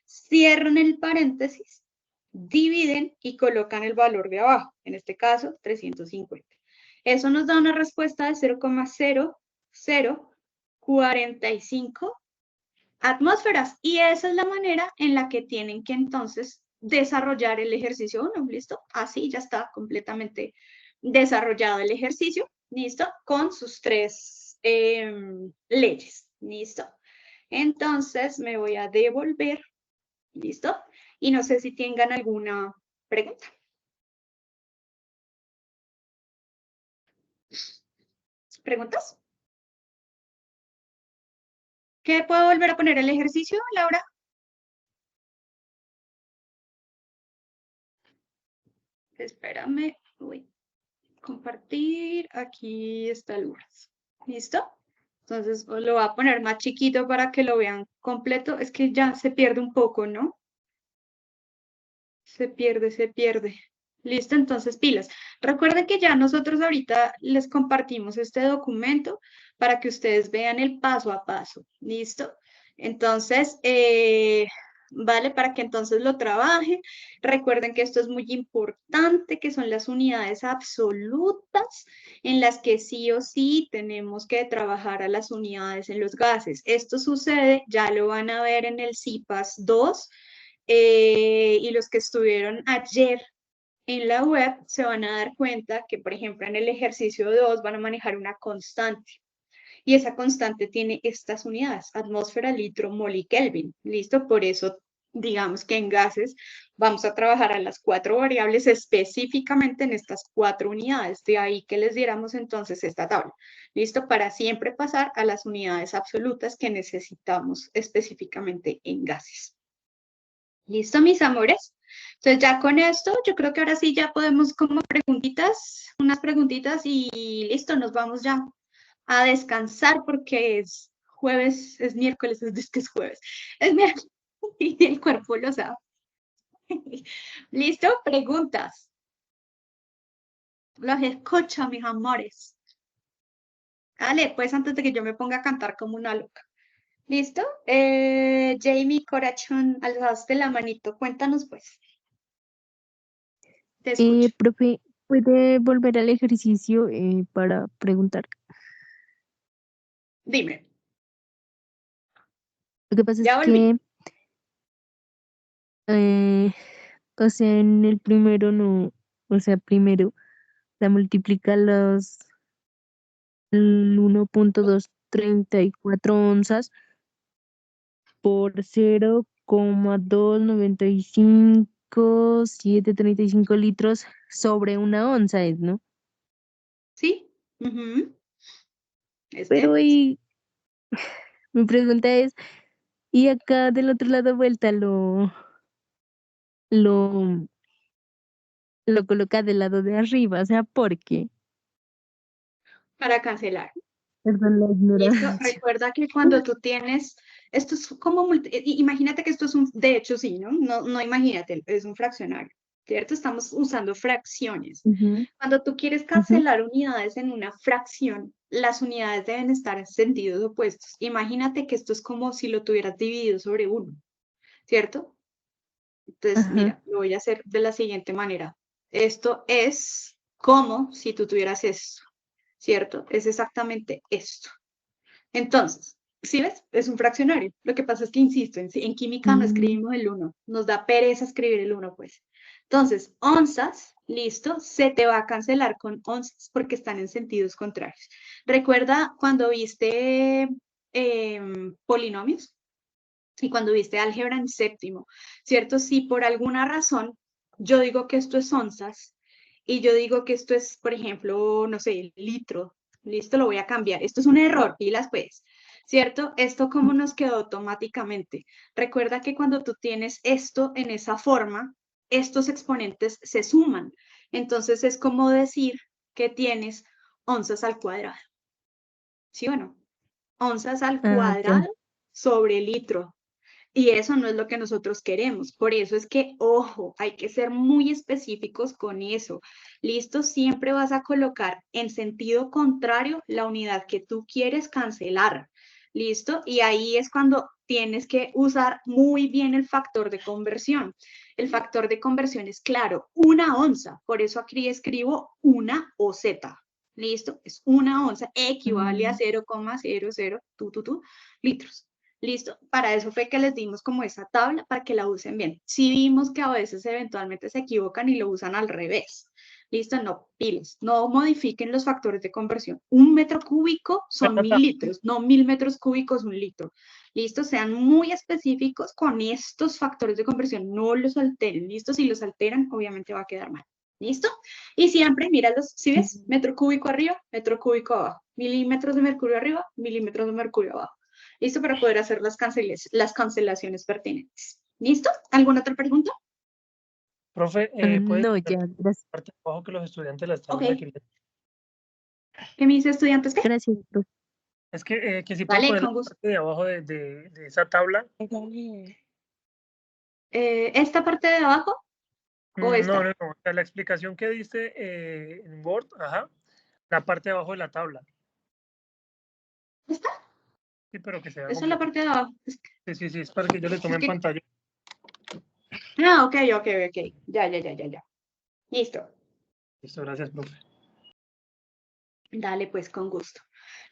cierran el paréntesis, dividen y colocan el valor de abajo, en este caso 350. Eso nos da una respuesta de 0,0045 atmósferas, y esa es la manera en la que tienen que entonces desarrollar el ejercicio 1, ¿listo? Así ya está completamente desarrollado el ejercicio, ¿listo? Con sus tres leyes, ¿listo? Entonces me voy a devolver, ¿listo? Y no sé si tengan alguna pregunta. ¿Preguntas? ¿Qué puedo volver a poner el ejercicio, Laura? Espérame, voy a compartir, aquí está el Word. ¿Listo? Entonces lo voy a poner más chiquito para que lo vean completo. Es que ya se pierde un poco, ¿no? Se pierde. Listo, entonces pilas. Recuerden que ya nosotros ahorita les compartimos este documento para que ustedes vean el paso a paso. ¿Listo? Entonces, ¿vale? Para que entonces lo trabajen. Recuerden que esto es muy importante, que son las unidades absolutas en las que sí o sí tenemos que trabajar a las unidades en los gases. Esto sucede, ya lo van a ver en el CIPAS 2, y los que estuvieron ayer en la web se van a dar cuenta que, por ejemplo, en el ejercicio 2 van a manejar una constante. Y esa constante tiene estas unidades, atmósfera, litro, mol y Kelvin. ¿Listo? Por eso digamos que en gases vamos a trabajar a las 4 variables específicamente en estas 4 unidades. De ahí que les diéramos entonces esta tabla. ¿Listo? Para siempre pasar a las unidades absolutas que necesitamos específicamente en gases. ¿Listo, mis amores? Entonces ya con esto, yo creo que ahora sí ya podemos como preguntitas, unas preguntitas y listo, nos vamos ya a descansar porque es jueves, es miércoles, es que es jueves, es miércoles y el cuerpo lo sabe. ¿Listo? Preguntas. Los escucho, mis amores. Dale, pues antes de que yo me ponga a cantar como una loca. ¿Listo? Jamie, Corachón, alzaste la manito. Cuéntanos, pues. Te escucho. Profe, ¿puede volver al ejercicio para preguntar? Dime. Lo que pasa es Ya volví. que, o sea, en el primero no, o sea, primero la multiplica los 1.234 onzas por 0,295735 litros sobre una onza, ¿es, no? ¿Sí? Ujú. Pero y mi pregunta es, ¿y acá del otro lado vuelta lo, lo coloca del lado de arriba? O sea, ¿por qué? Para cancelar. Perdón la Listo. ignorancia. Recuerda que cuando tú tienes, esto es como, imagínate que esto es un, de hecho sí, ¿no? No imagínate, es un fraccionario, ¿cierto? Estamos usando fracciones. Ujú, Cuando tú quieres ujú. cancelar unidades en una fracción, las unidades deben estar en sentidos opuestos. Imagínate que esto es como si lo tuvieras dividido sobre uno, ¿cierto? Entonces, Ajá. mira, lo voy a hacer de la siguiente manera. Esto es como si tú tuvieras esto, ¿cierto? Es exactamente esto. Entonces, ¿sí ves? Es un fraccionario. Lo que pasa es que, insisto, en química no Mm, escribimos el 1. Nos da pereza escribir el 1, pues. Entonces, onzas, listo, se te va a cancelar con onzas porque están en sentidos contrarios. Recuerda cuando viste polinomios y cuando viste álgebra en séptimo, ¿cierto? Si por alguna razón yo digo que esto es onzas y yo digo que esto es, por ejemplo, no sé, litro, listo, lo voy a cambiar. Esto es un error, pilas pues, ¿cierto? Esto cómo nos quedó automáticamente. Recuerda que cuando tú tienes esto en esa forma, estos exponentes se suman. Entonces es como decir que tienes onzas al cuadrado. ¿Sí o no? Onzas al ah, ya. cuadrado sobre litro. Y eso no es lo que nosotros queremos. Por eso es que, ojo, hay que ser muy específicos con eso. ¿Listo? Siempre vas a colocar en sentido contrario la unidad que tú quieres cancelar. ¿Listo? Y ahí es cuando tienes que usar muy bien el factor de conversión. El factor de conversión es claro, una onza. Por eso aquí escribo una OZ. ¿Listo? Es una onza, equivale a Mm, 0,00 litros. ¿Listo? Para eso fue que les dimos como esa tabla para que la usen bien. Si vimos que a veces eventualmente se equivocan y lo usan al revés. ¿Listo? No, piles. No modifiquen los factores de conversión. 1 metro cúbico son 1000 litros, no 1000 metros cúbicos un litro. ¿Listo? Sean muy específicos con estos factores de conversión. No los alteren. ¿Listo? Si los alteran, obviamente va a quedar mal. ¿Listo? Y siempre, míralos, ¿sí ves? mm. Metro cúbico arriba, metro cúbico abajo. Milímetros de mercurio arriba, milímetros de mercurio abajo. ¿Listo? Para poder hacer las cancelaciones pertinentes. ¿Listo? ¿Alguna otra pregunta? Profe, ¿puede No, poner ya, gracias. parte de abajo que los estudiantes la están Ok. requiriendo? ¿Qué me dice estudiantes? ¿Qué? Gracias, profe. Es que si pueden Vale, poner la con gusto. parte de abajo de esa tabla. ¿Esta parte de abajo o No, esta? no, no. O sea, la explicación que diste en Word, ajá, la parte de abajo de la tabla. ¿Esta? Sí, pero que sea Esa es la completa. parte de abajo. Sí, es para que yo le tome Es en que... pantalla. Ah, ok. Ya. Listo. Listo, gracias, profe. Dale, pues, con gusto.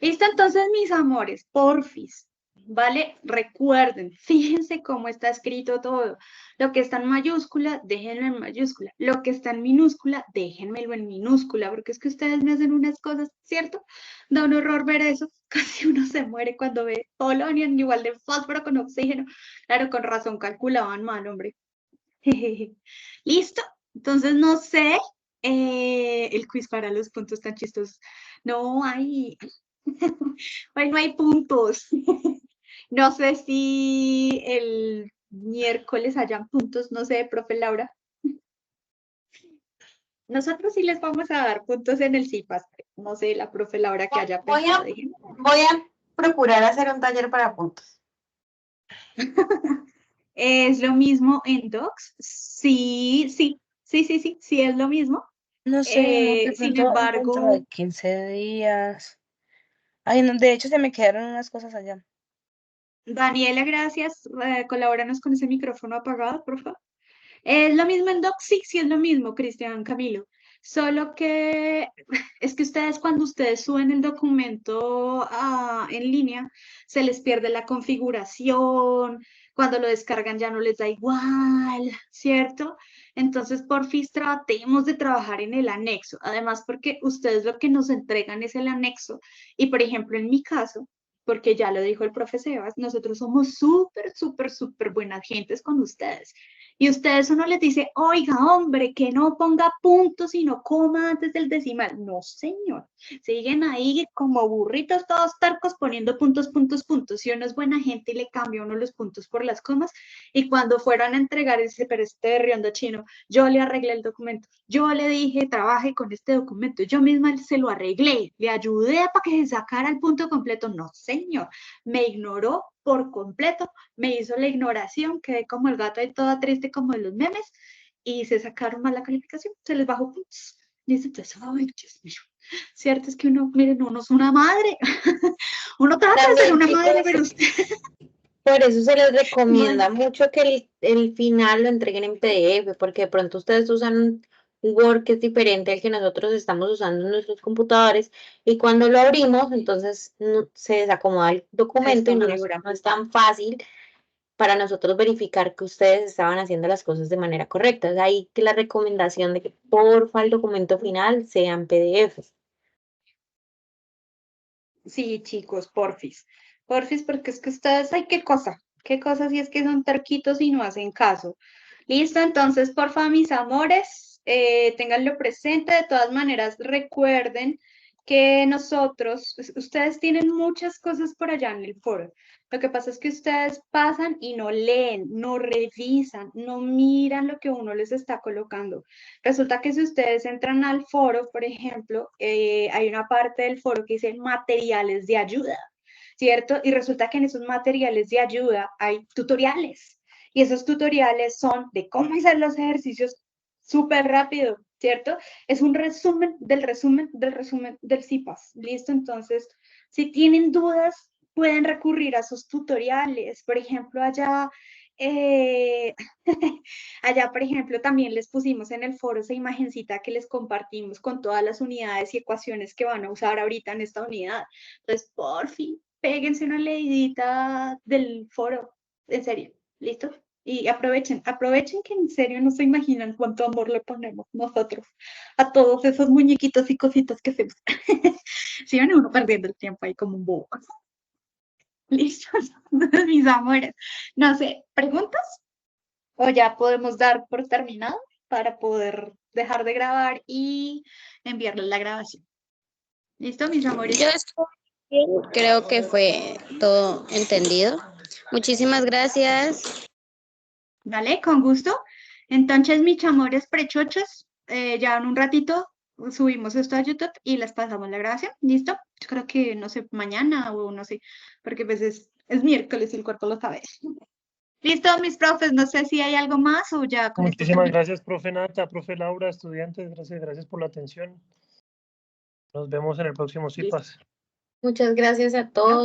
Listo, entonces, mis amores, porfis. ¿vale? Recuerden, fíjense cómo está escrito todo. Lo que está en mayúscula, déjenlo en mayúscula. Lo que está en minúscula, déjenmelo en minúscula, porque es que ustedes me hacen unas cosas, ¿cierto? Da un horror ver eso. Casi uno se muere cuando ve polonium igual de fósforo con oxígeno. Claro, con razón calculaban mal, hombre. ¿Listo? Entonces, no sé, el quiz para los puntos tan chistosos. No hay, hoy no hay puntos. No sé si el miércoles hayan puntos, no sé, profe Laura. Nosotros sí les vamos a dar puntos en el CIPAS. No sé, la profe Laura que haya Voy pensado. voy a procurar hacer un taller para puntos. ¿Es lo mismo en Docs? Sí, es lo mismo. No sé, de Sin pronto dentro embargo, de 15 días. Ay, no, de hecho se me quedaron unas cosas allá. Daniela, gracias. Colabóranos con ese micrófono apagado, por favor. ¿Es lo mismo en Docs? Sí, es lo mismo, Cristian Camilo. Solo que es que ustedes cuando ustedes suben el documento en línea, se les pierde la configuración, cuando lo descargan ya no les da igual, ¿cierto? Entonces, porfis, tratemos de trabajar en el anexo. Además, porque ustedes lo que nos entregan es el anexo. Y, por ejemplo, en mi caso, porque ya lo dijo el profe Sebas, nosotros somos súper buenas gentes con ustedes. Y ustedes uno les dice, oiga, hombre, que no ponga puntos y no coma antes del decimal. No, señor. Siguen ahí como burritos todos tercos poniendo puntos. Si uno es buena gente y le cambia uno los puntos por las comas, y cuando fueron a entregar ese, pero este riondo chino, yo le arreglé el documento. Yo le dije, trabaje con este documento. Yo misma se lo arreglé. Le ayudé para que se sacara el punto completo. No, señor. Me ignoró por completo, me hizo la ignoración, quedé como el gato ahí toda triste como de los memes y se sacaron mal la calificación, se les bajó puntos. Y entonces, ay, Dios mío, cierto es que uno, miren, uno es una madre, uno trata de ser una madre, pero usted... Por eso se les recomienda mucho que el final lo entreguen en PDF, porque de pronto ustedes usan un Word que es diferente al que nosotros estamos usando en nuestros computadores, y cuando lo abrimos, entonces se desacomoda el documento y no es tan fácil para nosotros verificar que ustedes estaban haciendo las cosas de manera correcta. Es ahí que la recomendación de que porfa el documento final sea en PDF. Sí, chicos, porfis, porque es que ustedes, ay, qué cosa si es que son terquitos y no hacen caso. Listo, entonces, porfa, mis amores, ténganlo presente. De todas maneras, recuerden que nosotros, ustedes tienen muchas cosas por allá en el foro. Lo que pasa es que ustedes pasan y no leen, no revisan, no miran lo que uno les está colocando. Resulta que si ustedes entran al foro, por ejemplo, hay una parte del foro que dice materiales de ayuda, ¿cierto? Y resulta que en esos materiales de ayuda hay tutoriales. Y esos tutoriales son de cómo hacer los ejercicios súper rápido, ¿cierto? Es un resumen del CIPAS, ¿listo? Entonces, si tienen dudas, pueden recurrir a esos tutoriales. Por ejemplo, allá, allá, por ejemplo, también les pusimos en el foro esa imagencita que les compartimos con todas las unidades y ecuaciones que van a usar ahorita en esta unidad. Entonces, por fin, péguense una leidita del foro, en serio, ¿listo? Y aprovechen que en serio no se imaginan cuánto amor le ponemos nosotros a todos esos muñequitos y cositas que hacemos. Si van uno perdiendo el tiempo ahí como un bobo. Listo, mis amores. No sé, ¿preguntas? ¿O ya podemos dar por terminado para poder dejar de grabar y enviarles la grabación? ¿Listo, mis amores? Yo estoy bien, creo que fue todo entendido. Muchísimas gracias. Vale, con gusto. Entonces, mis amores prechochos, ya en un ratito subimos esto a YouTube y les pasamos la grabación. ¿Listo? Yo creo que, no sé, mañana o no sé, porque pues es miércoles y el cuerpo lo sabe. Listo, mis profes, no sé si hay algo más o ya con esto Muchísimas termino. gracias, profe Nata, profe Laura, estudiantes, gracias por la atención. Nos vemos en el próximo Listo. CIPAS. Muchas gracias a todos.